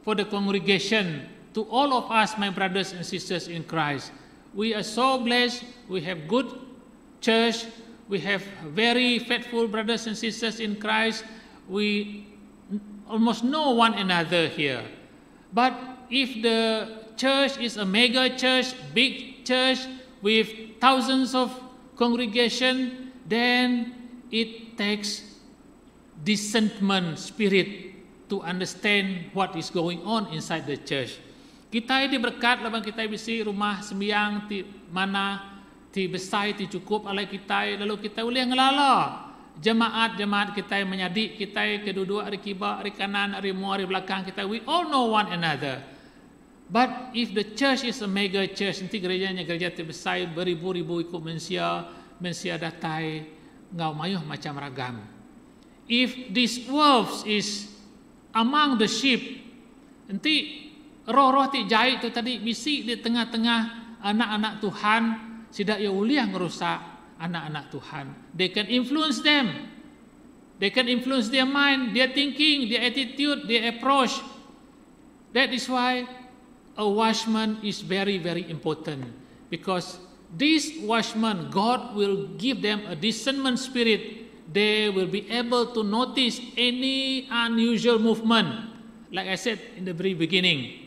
for the congregation, to all of us, my brothers and sisters in Christ. We are so blessed. We have good church. We have very faithful brothers and sisters in Christ. We almost know one another here. But if the church is a mega church, big church with thousands of congregation, then it takes discernment spirit to understand what is going on inside the church. Kita ini berkat labang kita bisi rumah sembiang ti mana ti besai ti cukup alai kita, lalu kita boleh ngelala jemaat kita menyadi kita kedua-dua hari kiba hari kanan hari mu hari belakang kita, we all know one another. But if the church is a mega church, nanti gerejanya gereja ti besai beribu-ribu ikut mensia datai ngau mayuh macam ragam. If this wolves is among the sheep, nanti roh-roh ti jahit tu tadi bisi di tengah-tengah anak-anak Tuhan, sidak ia uliah ngerusak anak-anak Tuhan. They can influence them. They can influence their mind, their thinking, their attitude, their approach. That is why a watchman is very, very important. Because these watchmen, God will give them a discernment spirit. They will be able to notice any unusual movement. Like I said in the very beginning,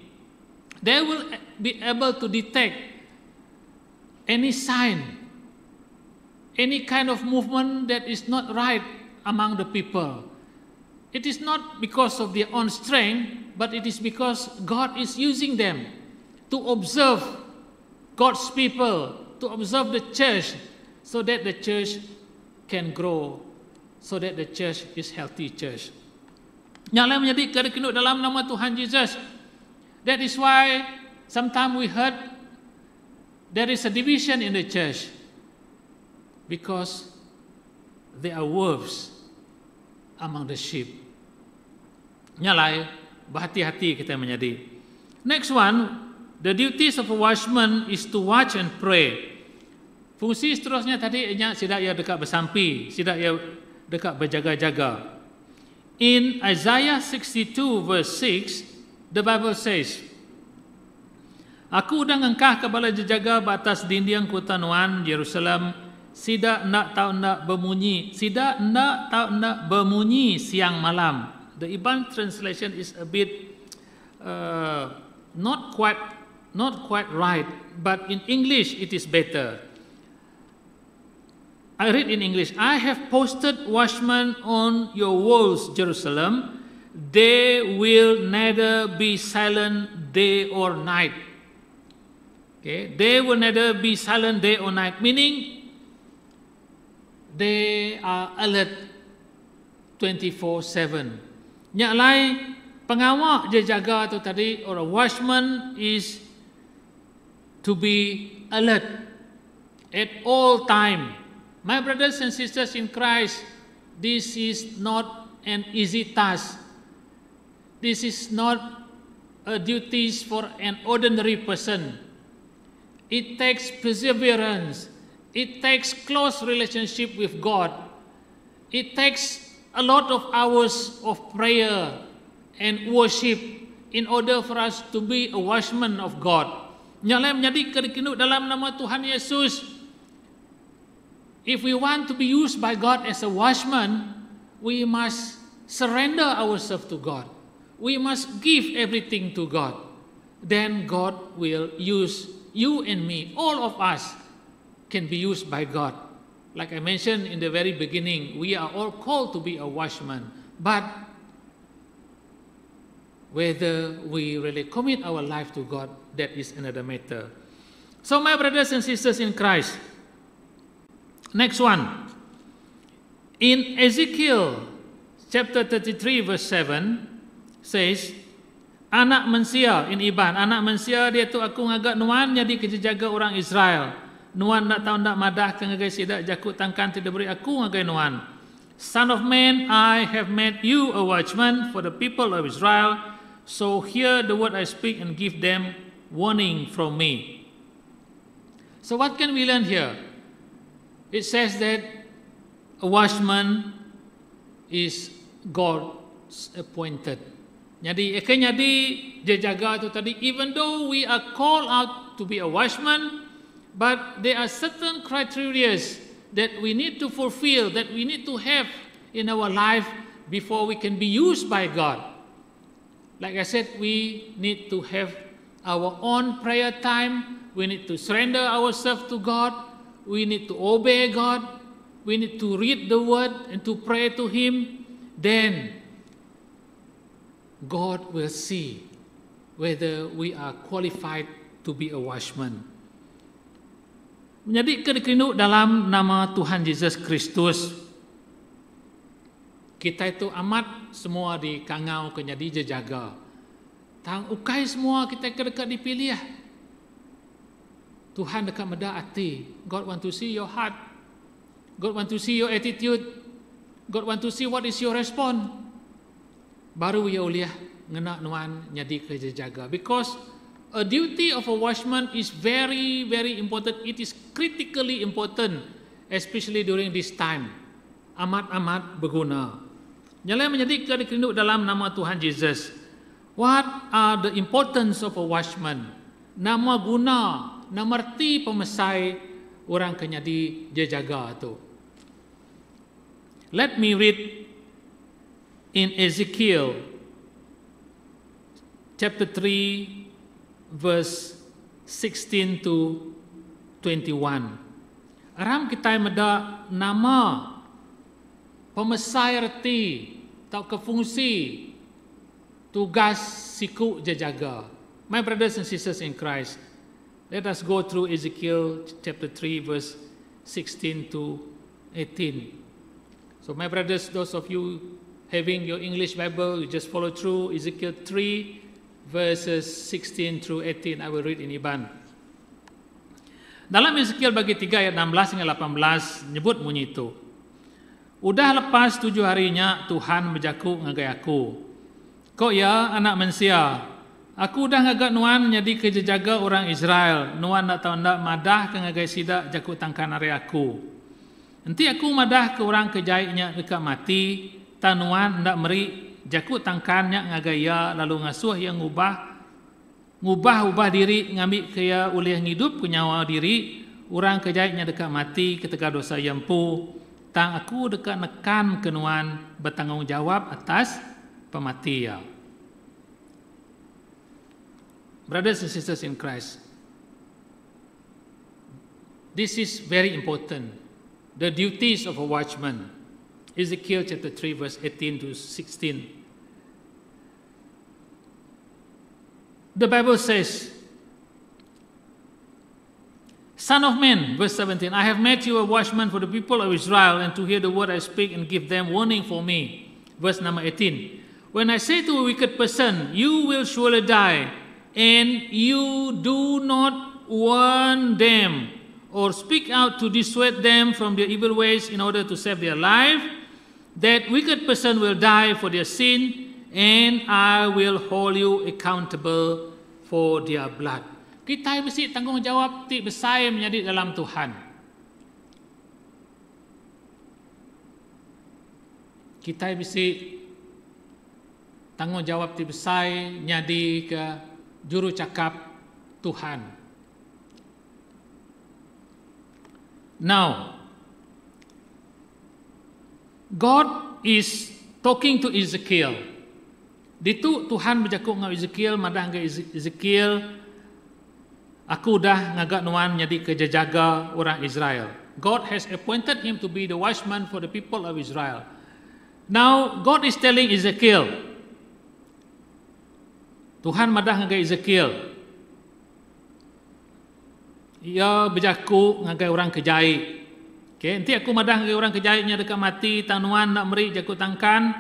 they will be able to detect any sign, any kind of movement that is not right among the people. It is not because of their own strength, but it is because God is using them to observe God's people, to observe the church, so that the church can grow, so that the church is healthy church. Yang lain menjadi kerekinut dalam nama Tuhan Yesus. That is why sometimes we heard there is a division in the church because there are wolves among the sheep. Nyalai, berhati-hati kita menjadi. Next one, the duties of a watchman is to watch and pray. Fungsi seterusnya tadi sidak ia dekat bersampi, sidak ia dekat berjaga-jaga. In Isaiah 62 verse 6, the Bible says, Aku dah ngengkah kepala jejaga batas dinding kota Nuan, Yerusalem, sidak nak tahu nak berbunyi, siang malam. The Iban translation is a bit not quite right, but in English it is better. I read in English, I have posted watchmen on your walls, Jerusalem. They will neither be silent day or night. Okay, they will neither be silent day or night, meaning they are alert 24/7. Nyak lai pengawal je jaga tu tadi, or a watchman is to be alert at all time. My brothers and sisters in Christ, this is not an easy task. This is not a duties for an ordinary person. It takes perseverance. It takes close relationship with God. It takes a lot of hours of prayer and worship in order for us to be a watchman of God. Nyalai menjadi kerekinut dalam nama Tuhan Yesus. If we want to be used by God as a watchman, we must surrender ourselves to God. We must give everything to God. Then God will use you and me. All of us can be used by God like I mentioned in the very beginning, we are all called to be a watchman. But whether we really commit our life to God, that is another matter. So my brothers and sisters in Christ, next one. In Ezekiel chapter 33 verse 7 says, anak manusia in Iban, anak manusia dia tu aku ngagak nuan jadi kejaga orang Israel. Nuan nak tahu nak madah ke ngagai sidak jakut tangkan tidak beri aku ngagai nuan. Son of man, I have made you a watchman for the people of Israel. So hear the word I speak and give them warning from me. So what can we learn here? It says that a watchman is God's appointed. Jadi jadi jaga tu tadi, even though we are called out to be a watchman, but there are certain criteria that we need to fulfill, that we need to have in our life before we can be used by God. Like I said, we need to have our own prayer time. We need to surrender ourselves to God. We need to obey God. We need to read the word and to pray to Him. Then God will see whether we are qualified to be a watchman. Menjadi kerindu dalam nama Tuhan Yesus Kristus. Kita itu amat semua di kangau ke jadi jaga. Tang ukai semua kita dekat dipilih. Tuhan dekat meda hati. God want to see your heart. God want to see your attitude. God want to see what is your response. Baru ya uliah ngena nuan jadi kerja jaga. Because a duty of a watchman is very, very important. It is critically important, especially during this time. Amat-amat berguna. Nyala menjadi kerindu dalam nama Tuhan Yesus. What are the importance of a watchman? Nama guna, nama arti pemesai orang kenyadi jaga tu. Let me read in Ezekiel chapter 3 verse 16 to 21. Aram kita meda nama pemesai reti atau kefungsi tugas siku jaga. My brothers and sisters in Christ, let us go through Ezekiel chapter 3 verse 16 to 18. So my brothers, those of you having your English Bible, you just follow through Ezekiel 3 verses 16 through 18. I will read in Iban. Dalam Ezekiel bagi 3 ayat 16 hingga 18 nyebut bunyi itu. Udah lepas 7 harinya Tuhan berjaku ngagai aku. Kok ya anak manusia, aku udah ngagak nuan jadi kejaga orang Israel. Nuan nak tahu ndak madah ke ngagai sidak jaku tangkan hari aku. Nanti aku madah ke orang kejaiknya dekat mati. Tanuan ndak meri jaku tangkannya ngagai ya lalu ngasuh yang ngubah diri ngambil kaya ulih ngidup ke nyawa diri. Orang kejaiknya dekat mati ketika dosa yampu. Tang aku dekat nekan kenuan bertanggungjawab atas pematian. Brothers and sisters in Christ, this is very important. The duties of a watchman. Ezekiel chapter 3 verse 18 to 16. The Bible says, Son of man, verse 17, I have made you a watchman for the people of Israel and to hear the word I speak and give them warning for me. Verse number 18, when I say to a wicked person, you will surely die, and you do not warn them or speak out to dissuade them from their evil ways in order to save their life, that wicked person will die for their sin, and I will hold you accountable for their blood. Kita mesti tanggungjawab ti besar menjadi dalam Tuhan. Kita mesti tanggungjawab ti besar menjadi ke juru cakap Tuhan. Now, God is talking to Ezekiel. Ditu Tuhan berjakuk dengan Ezekiel, madah dengan Ezekiel, aku dah ngagak nuan jadi kejaga orang Israel. God has appointed him to be the watchman for the people of Israel. Now, God is telling Ezekiel, Tuhan madah ngagai Ezekiel, ia berjaku ngagai orang kejai. Okay, nanti aku madah ngagai orang kejai nya dekat mati, tanuan nak meri jaku tangkan,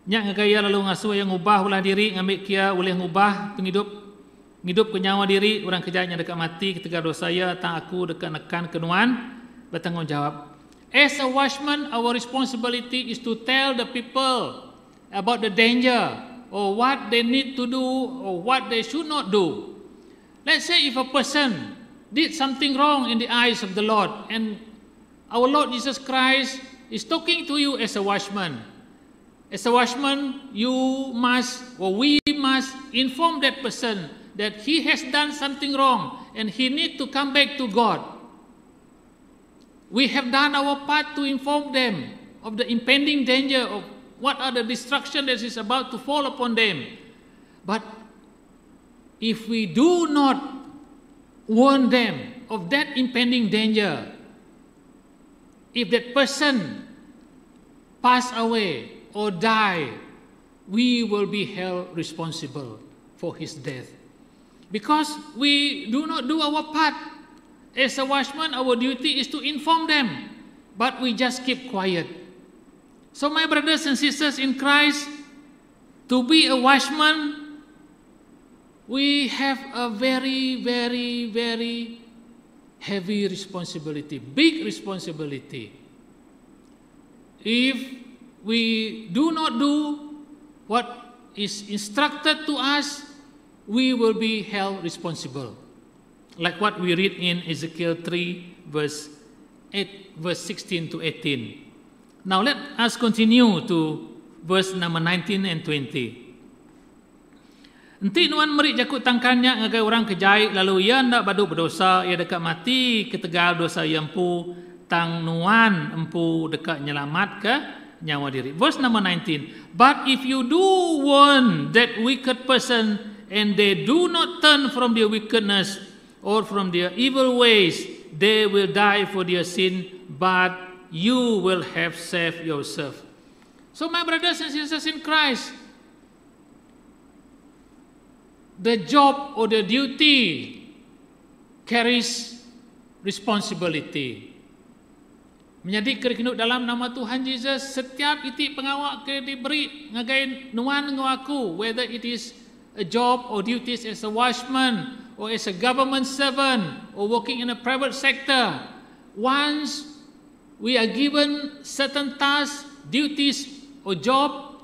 nya ngagai ia lalu ngasuh yang ubah ulah diri, ngambil kia boleh ngubah ngidup ke nyawa diri orang kejai nya dekat mati ketika dosa ia tang aku dekat nekan kenuan bertanggungjawab. As a watchman, our responsibility is to tell the people about the danger or what they need to do or what they should not do. Let's say if a person did something wrong in the eyes of the Lord, and our Lord Jesus Christ is talking to you as a watchman. As a watchman, you must, or we must inform that person that he has done something wrong and he needs to come back to God. We have done our part to inform them of the impending danger of what are the destruction that is about to fall upon them. But if we do not warn them of that impending danger, if that person pass away or die, we will be held responsible for his death. Because we do not do our part. As a watchman, our duty is to inform them, but we just keep quiet. So my brothers and sisters in Christ, to be a watchman, we have a very, very, very heavy responsibility, big responsibility. If we do not do what is instructed to us, we will be held responsible. Like what we read in Ezekiel 3 verse 16 to 18. Now let us continue to verse number 19 and 20. Nanti nuan merik jakut tangkannya ngagai orang kejai, lalu ia ndak badu berdosa, ia dekat mati ketegal dosa ia empu, tang nuan empu dekat nyelamat ke nyawa diri. Verse number 19. But if you do warn that wicked person and they do not turn from their wickedness or from their evil ways, they will die for their sin, but you will have saved yourself. So my brothers and sisters in Christ, the job or the duty carries responsibility. Menjadi kerkinuk dalam nama Tuhan Yesus, setiap itik pengawak ke diberi ngagai nuan ngaku, whether it is a job or duties as a watchman or as a government servant or working in a private sector. Once we are given certain tasks, duties or job,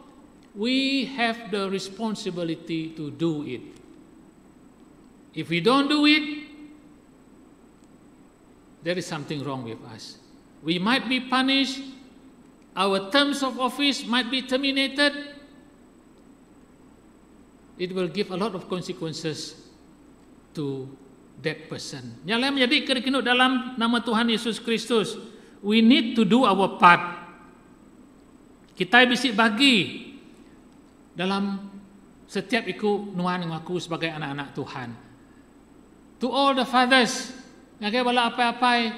we have the responsibility to do it. If we don't do it, there is something wrong with us. We might be punished, our terms of office might be terminated. It will give a lot of consequences to that person. Yang lain menjadi kerkinuk dalam nama Tuhan Yesus Kristus. We need to do our part. Kita bisik bagi dalam setiap ikut nuan ngaku sebagai anak-anak Tuhan. To all the fathers, ngagai bala apa-apa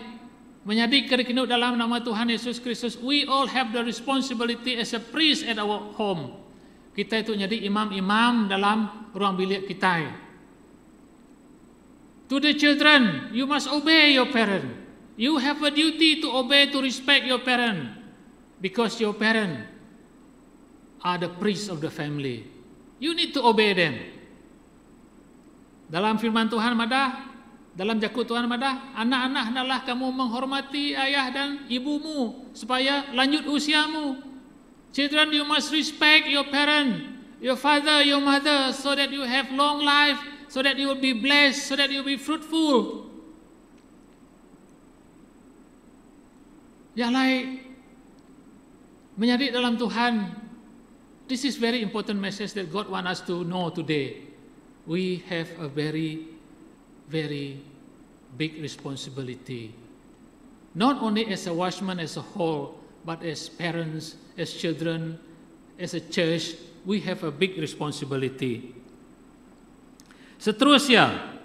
menjadi kerkinuk dalam nama Tuhan Yesus Kristus, we all have the responsibility as a priest at our home. Kita itu jadi imam-imam dalam ruang bilik kita. To the children, you must obey your parent. You have a duty to obey, to respect your parent, because your parent are the priests of the family. You need to obey them. Dalam firman Tuhan madah, dalam jakut Tuhan madah, anak-anak hendaklah kamu menghormati ayah dan ibumu supaya lanjut usiamu. Children, you must respect your parent, your father, your mother, so that you have long life, so that you will be blessed, so that you will be fruitful. Yang lain menjadi dalam Tuhan, this is very important message that God want us to know today. We have a very, very big responsibility, not only as a watchman as a whole, but as parents, as children, as a church, we have a big responsibility. Seterusnya,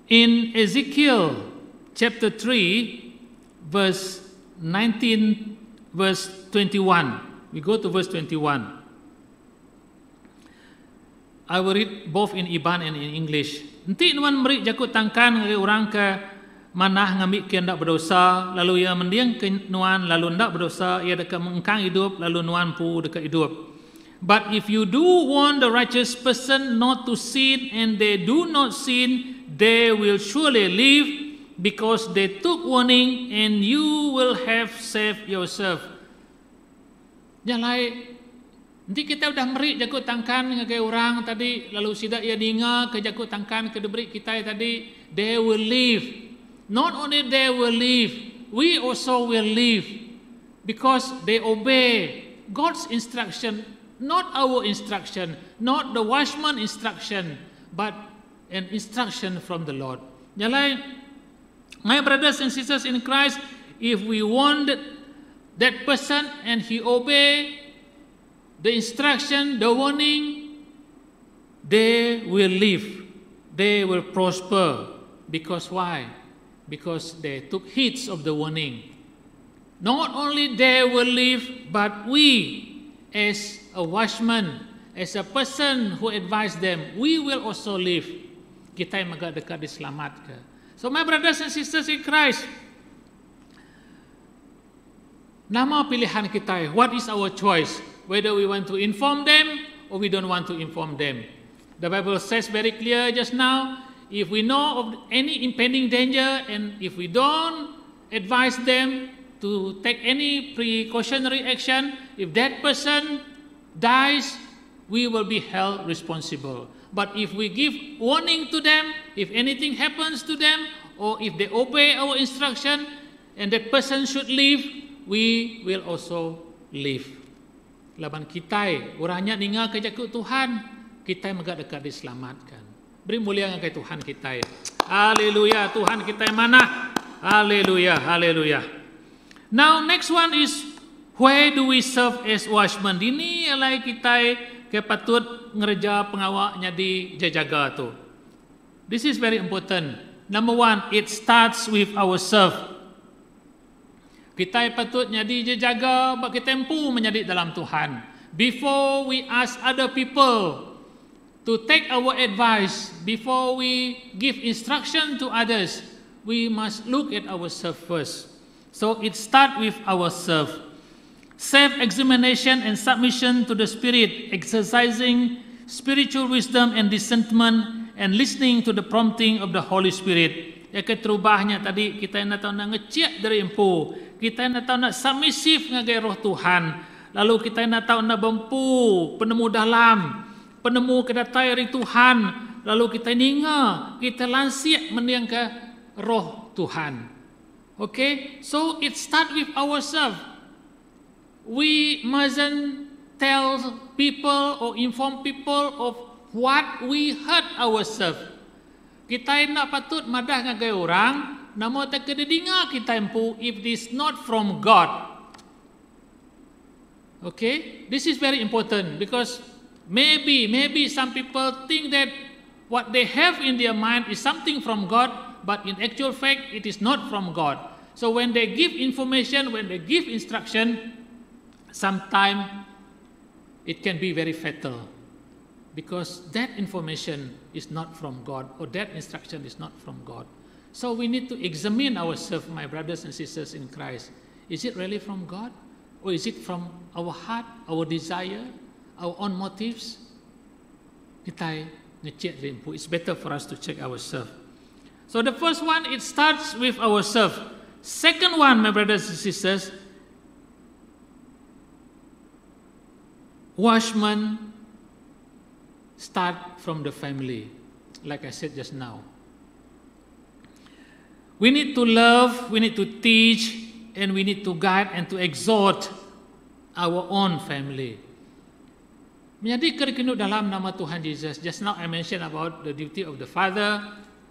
in Ezekiel chapter 3, verse 19, verse 21. We go to verse 21. I will read both in Iban and in English. Nanti nuan merik jakut tangkan ngai orang ke manah ngambil ke ndak berdosa, lalu ia mendiang ke nuan lalu ndak berdosa, ia dekat mengkang hidup lalu nuan pu dekat hidup. But if you do want the righteous person not to sin and they do not sin, they will surely live because they took warning and you will have saved yourself. Jalai nanti kita udah merik jakut tangkan ngagai orang tadi lalu sidak ia dinga ke jakut tangkan ke debrik kita tadi, they will live. Not only they will live, we also will live because they obey God's instruction, not our instruction, not the watchman instruction, but an instruction from the Lord. Jalai, my brothers and sisters in Christ, if we want that person and he obey the instruction, the warning, they will live, they will prosper. Because why? Because they took heed of the warning. Not only they will live, but we as a watchman, as a person who advise them, we will also live. Kita yang agak dekat diselamatkan. So my brothers and sisters in Christ, nama pilihan kita, what is our choice? Whether we want to inform them or we don't want to inform them. The Bible says very clear just now, if we know of any impending danger and if we don't advise them to take any precautionary action, if that person dies, we will be held responsible. But if we give warning to them, if anything happens to them, or if they obey our instruction and that person should live, we will also live. Laban kita, orangnya ninga ke jakut Tuhan, kita magak dekat diselamatkan. Beri mulia ke Tuhan kita. Haleluya, Tuhan kita mana? Haleluya, haleluya. Now next one is, where do we serve as watchmen? Ini ialah kita ke patut ngerja pengawaknya di jaga tu. This is very important. Number one, it starts with ourselves. Kita patutnya dijaga bagi kita mampu menjadi dalam Tuhan. Before we ask other people to take our advice, before we give instruction to others, we must look at ourselves first. So it starts with ourselves. Self-examination and submission to the Spirit, exercising spiritual wisdom and discernment, and listening to the prompting of the Holy Spirit. Ya keterubahnya tadi kita nak tahu nak ngecek dari empu, kita nak tahu nak submisif ngagai roh Tuhan, lalu kita nak tahu nak bempu penemu dalam, penemu kedatai dari Tuhan, lalu kita ninga, kita lansiak mendiang ke roh Tuhan. Okay, so it start with ourselves. We mustn't tell people or inform people of what we heard ourselves. Kita nak patut madah ngagai orang, namo tak kededinga kita empu if this not from God. Okay, this is very important because maybe some people think that what they have in their mind is something from God, but in actual fact it is not from God. So when they give information, when they give instruction, sometimes it can be very fatal. Because that information is not from God, or that instruction is not from God. So we need to examine ourselves, my brothers and sisters in Christ. Is it really from God? Or is it from our heart, our desire, our own motives? Kita ngecek rimpu. It's better for us to check ourselves. So the first one, it starts with ourselves. Second one, my brothers and sisters, watchmen start from the family, like I said just now. We need to love, we need to teach, and we need to guide and to exhort our own family. Menjadi kerkinut dalam nama Tuhan Yesus. Just now I mentioned about the duty of the father,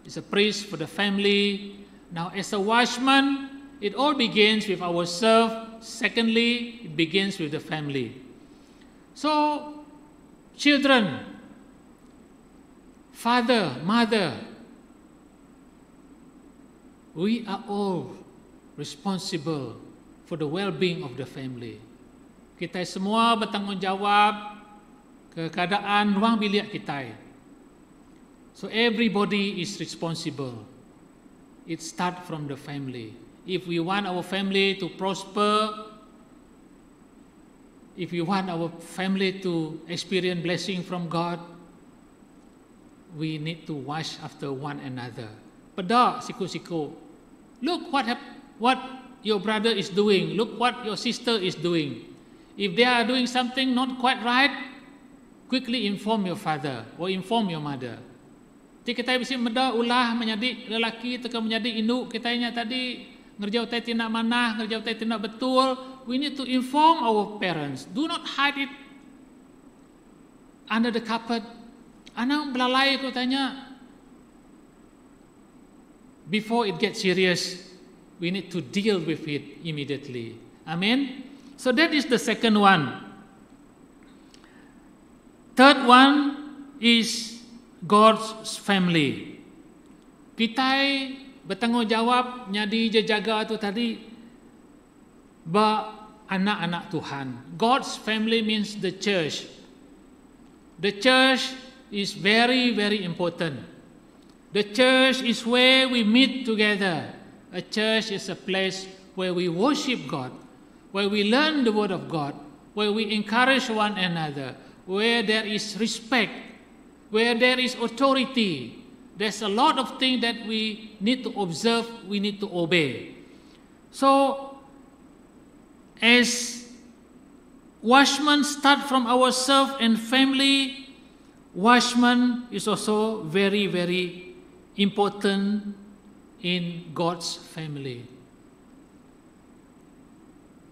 is a priest for the family. Now as a watchman, it all begins with ourselves. Secondly, it begins with the family. So, children, father, mother, we are all responsible for the well-being of the family. Kita semua bertanggungjawab ke keadaan ruang bilik kita. So everybody is responsible. It starts from the family. If we want our family to prosper, if we want our family to experience blessing from God, we need to watch after one another. Pedak siku-siku. Look what your brother is doing. Look what your sister is doing. If they are doing something not quite right, quickly inform your father or inform your mother. Jadi kita bisa meda ulah menjadi lelaki tekan menjadi induk kita nya tadi ngerjau tai tindak manah, ngerjau tai tindak betul. We need to inform our parents. Do not hide it under the carpet. Anak belalai aku tanya. Before it gets serious, we need to deal with it immediately. Amen. So that is the second one. Third one is God's family. Kita bertanggungjawab nyadi jaga tu tadi ba anak-anak Tuhan. God's family means the church. The church is very, very important. The church is where we meet together. A church is a place where we worship God, where we learn the word of God, where we encourage one another, where there is respect, where there is authority. There's a lot of things that we need to observe, we need to obey. So, as watchmen start from ourselves and family, watchman is also very, very important in God's family.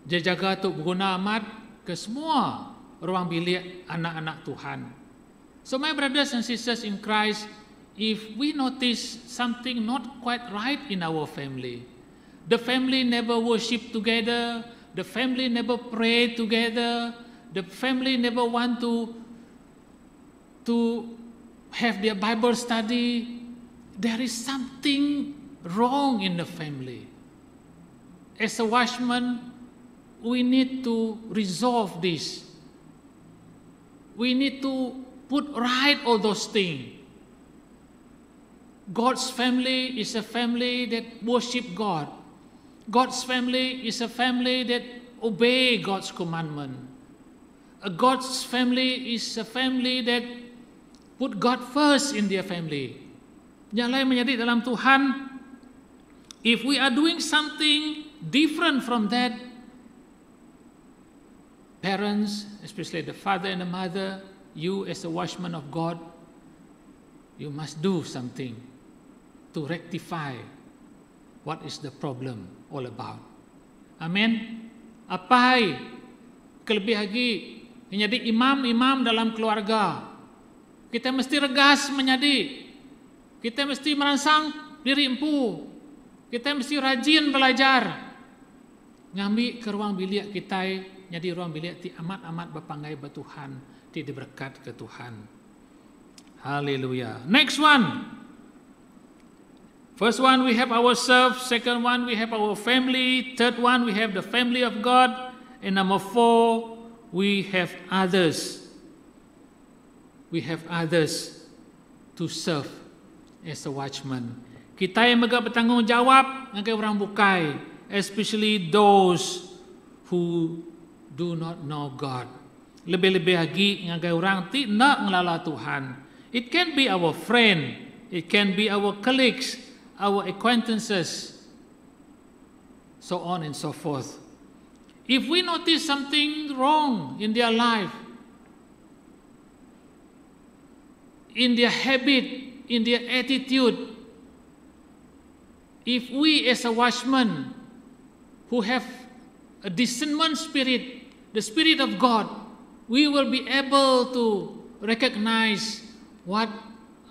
Dia jaga untuk berguna amat ke semua ruang bilik anak-anak Tuhan. So my brothers and sisters in Christ, if we notice something not quite right in our family, the family never worship together, the family never pray together, the family never want to have their Bible study, there is something wrong in the family. As a watchman, we need to resolve this. We need to put right all those things. God's family is a family that worship God. God's family is a family that obey God's commandment. God's family is a family that put God first in their family. Yang lain menjadi dalam Tuhan, if we are doing something different from that, parents, especially the father and the mother, you as a watchman of God, you must do something to rectify what is the problem all about. Amin. Apa kelebih lagi menjadi imam-imam dalam keluarga. Kita mesti regas menjadi. Kita mesti merangsang diri empu. Kita mesti rajin belajar. Ngambil ke ruang bilik kita, jadi ruang bilik ti amat-amat berpanggai bertuhan, ti diberkat ke Tuhan. Haleluya. Next one. First one we have ourselves, second one we have our family, third one we have the family of God, and number 4 we have others. We have others to serve as a watchman. Kita yang bertanggungjawab dengan orang bukai, especially those who do not know God. Lebih-lebih lagi dengan orang tidak mengenal Tuhan. It can be our friend, it can be our colleagues, our acquaintances, so on and so forth. If we notice something wrong in their life, in their habit, in their attitude, if we as a watchman who have a discernment spirit, the Spirit of God, we will be able to recognize what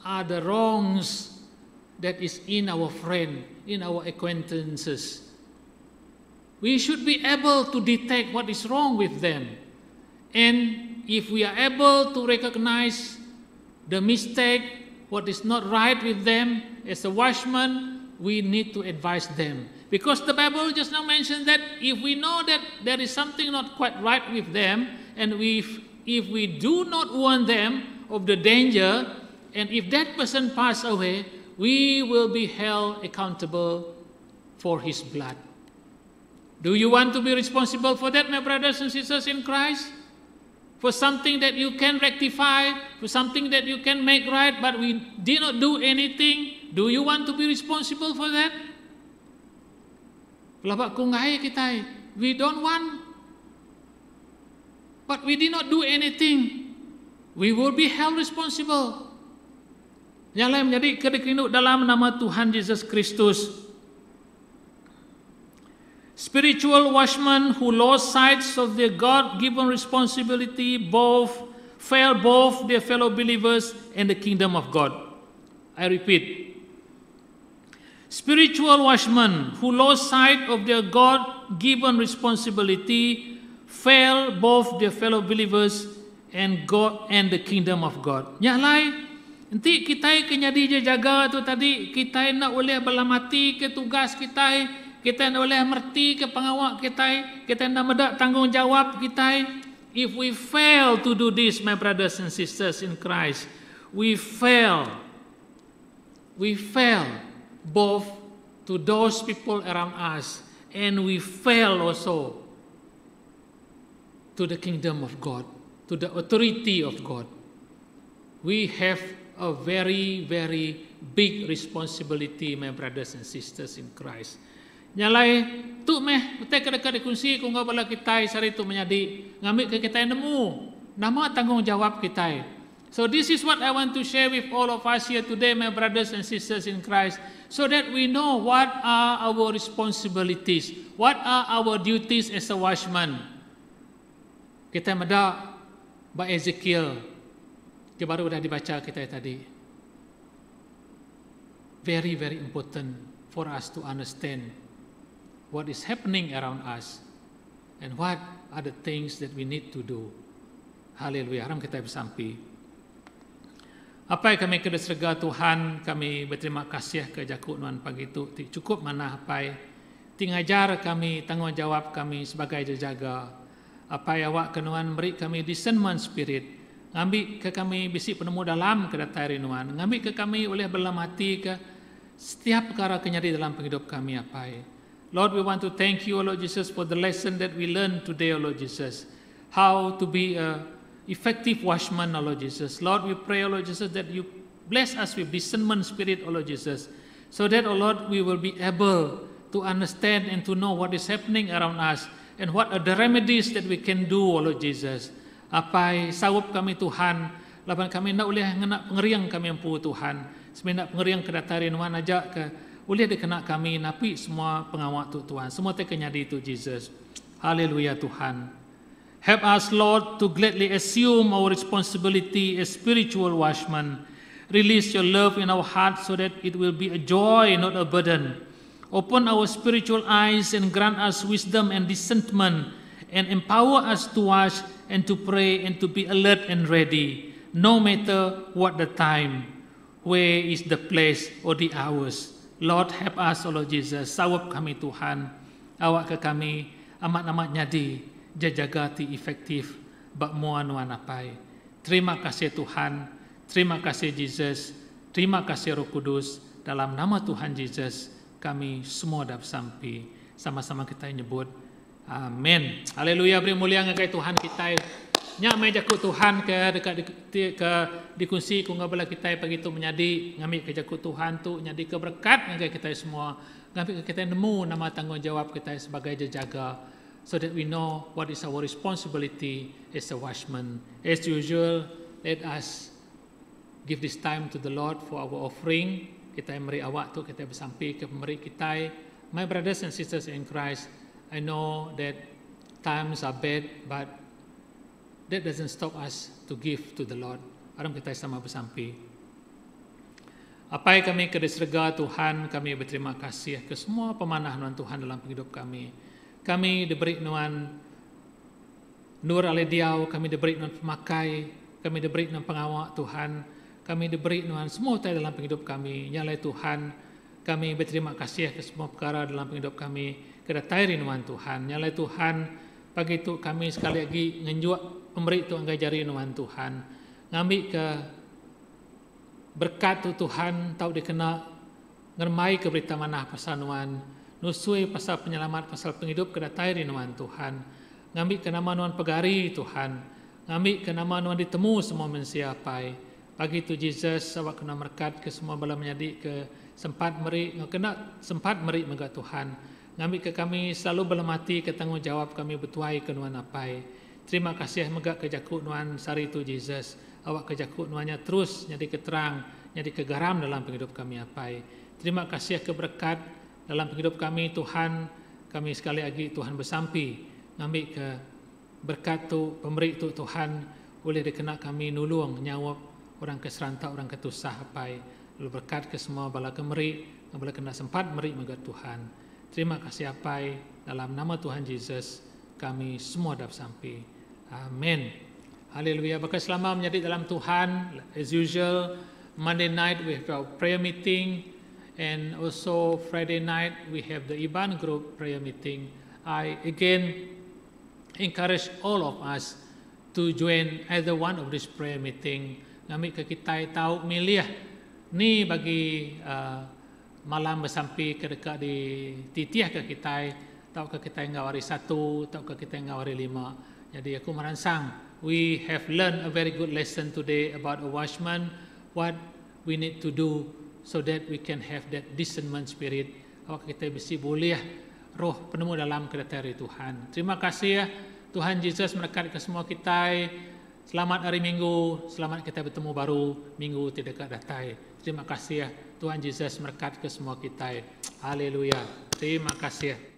are the wrongs that is in our friend, in our acquaintances. We should be able to detect what is wrong with them. And if we are able to recognize the mistake, what is not right with them, as a watchman, we need to advise them. Because the Bible just now mentioned that if we know that there is something not quite right with them, and if we do not warn them of the danger, and if that person pass away, we will be held accountable for his blood. Do you want to be responsible for that, my brothers and sisters in Christ? For something that you can rectify, for something that you can make right, but we did not do anything. Do you want to be responsible for that? Pelabak kungai kita, we don't want, but we did not do anything. We will be held responsible. Yang lain menjadi kedekrinuk dalam nama Tuhan Yesus Kristus. Spiritual watchmen who lost sight of their God-given responsibility fail both their fellow believers and the kingdom of God. I repeat. Spiritual watchmen who lost sight of their God-given responsibility fail both their fellow believers and God and the kingdom of God. Yang lain, nanti kita kena dijaga tu tadi, kita nak boleh belamati ke tugas kita nak boleh merti ke pengawak kita nak medak tanggungjawab kita. If we fail to do this, my brothers and sisters in Christ, we fail both to those people around us, and we fail also to the kingdom of God, to the authority of God. We have a very, very big responsibility, my brothers and sisters in Christ. Nyalai tu betul dekat dikunci kung bala kita sari tu menjadi ngambil ke kita nemu nama tanggungjawab kita. So this is what I want to share with all of us here today, my brothers and sisters in Christ, so that we know what are our responsibilities, what are our duties as a watchman. Kita meda ba Ezekiel yang baru dah dibaca kita tadi. Very, very important for us to understand what is happening around us and what are the things that we need to do. Haleluya. Haram kita bersampi. Apa yang kami kedeserga Tuhan, kami berterima kasih ke Jakut Nuan pagi itu. Cukup mana apa tingajar kami, tanggungjawab kami sebagai jaga. Apa yang awak kenuan beri kami discernment spirit. Ngambil ke kami bisik penemu dalam kedatari Nuan. Ngambil ke kami oleh belamati ke setiap perkara kenyari dalam penghidup kami apa. Lord, we want to thank you, O Lord Jesus, for the lesson that we learned today, O Lord Jesus. How to be an effective watchman, O Lord Jesus. Lord, we pray, O Lord Jesus, that you bless us with discernment spirit, O Lord Jesus, so that, O Lord, we will be able to understand and to know what is happening around us and what are the remedies that we can do, O Lord Jesus. Apa sawap kami Tuhan, laban kami nak boleh nak pengeriang kami empu Tuhan. Sebenarnya pengeriang kedatari Nuan ajak ke boleh dikena kami napi semua pengawak tu Tuhan. Semua tekenya di itu Jesus. Haleluya Tuhan. Help us Lord to gladly assume our responsibility as spiritual watchmen. Release your love in our hearts so that it will be a joy, not a burden. Open our spiritual eyes and grant us wisdom and discernment, and empower us to watch and to pray and to be alert and ready, no matter what the time, where is the place or the hours. Lord, help us, O Lord Jesus. Sawap kami Tuhan. Awak ke kami amat-amat nyadi jajagati efektif bak mua nuan apai. Terima kasih Tuhan. Terima kasih Jesus. Terima kasih Roh Kudus. Dalam nama Tuhan Jesus kami semua dapat sampai. Sama-sama kita nyebut amin. Haleluya. Beri mulia ngagai Tuhan kita. Nya meja ku Tuhan ke dekat ke dikunci ku ngabala kita pagi tu menjadi ngambil ke jakut Tuhan tu nyadi keberkat ngagai kita semua. Ngambil ke kita nemu nama tanggungjawab kita sebagai jaga, so that we know what is our responsibility as a watchman. As usual, let us give this time to the Lord for our offering. Kita meri awak tu kita bersampai ke pemberi kita. My brothers and sisters in Christ, I know that times are bad, but that doesn't stop us to give to the Lord. Aram kita sama bersampai. Apa yang kami kedeserga Tuhan, kami berterima kasih ke semua pemanah Nuan Tuhan dalam hidup kami. Kami diberi Nuan Nur Alediau, kami diberi Nuan pemakai, kami diberi Nuan pengawak Tuhan, kami diberi Nuan semua dalam hidup kami. Nyalai Tuhan, Kami berterima kasih ke semua perkara dalam hidup kami. Kedatai rinuan Tuhan. Nyalai Tuhan, pagi itu kami sekali lagi ngenjuak pemberi itu ngajari rinuan Tuhan. Ngambil ke berkat tu Tuhan, tahu dikena ngermai ke berita manah pasal nuan, nusui pasal penyelamat, pasal penghidup, kedatai rinuan Tuhan. Ngambil ke nama nuan pegari Tuhan. Ngambil ke nama nuan ditemu semua manusia pai. Pagi itu Jesus, awak kena berkat ke semua bala menjadi ke sempat meri, kena sempat meri megak Tuhan. Ngambil ke kami selalu belemati ke tanggungjawab kami bertuai ke nuan apai. Terima kasih megak ke jakut nuan sari itu Jesus. Awak ke jakut nuannya terus jadi keterang, jadi kegaram dalam penghidup kami apai. Terima kasih ke berkat dalam penghidup kami Tuhan. Kami sekali lagi Tuhan bersampi ngambil ke berkat tu pemberi tu Tuhan boleh dikena kami nulung nyawab orang keserantau, orang ketusah apai. Lalu berkat ke semua bala kemeri, boleh kena sempat meri megak Tuhan. Terima kasih apai dalam nama Tuhan Yesus kami semua dapat sampai. Amin. Haleluya. Berkat selama menjadi dalam Tuhan. As usual, Monday night we have our prayer meeting, and also Friday night we have the Iban group prayer meeting. I again encourage all of us to join either one of this prayer meeting. Ngambil ke kita tahu milih ni bagi malam bersampai ke dekat di titiah ke kita, tahu ke kita ngawari 1, tahu ke kita ngawari 5. Jadi aku meransang we have learned a very good lesson today about a watchman, what we need to do so that we can have that discernment spirit. Awak kita mesti boleh roh penemu dalam kedatangan Tuhan. Terima kasih ya Tuhan Yesus berkat ke semua kita. Selamat hari Minggu, selamat kita bertemu baru Minggu tidak datang. Terima kasih ya Tuhan Yesus berkat ke semua kita. Haleluya. Terima kasih.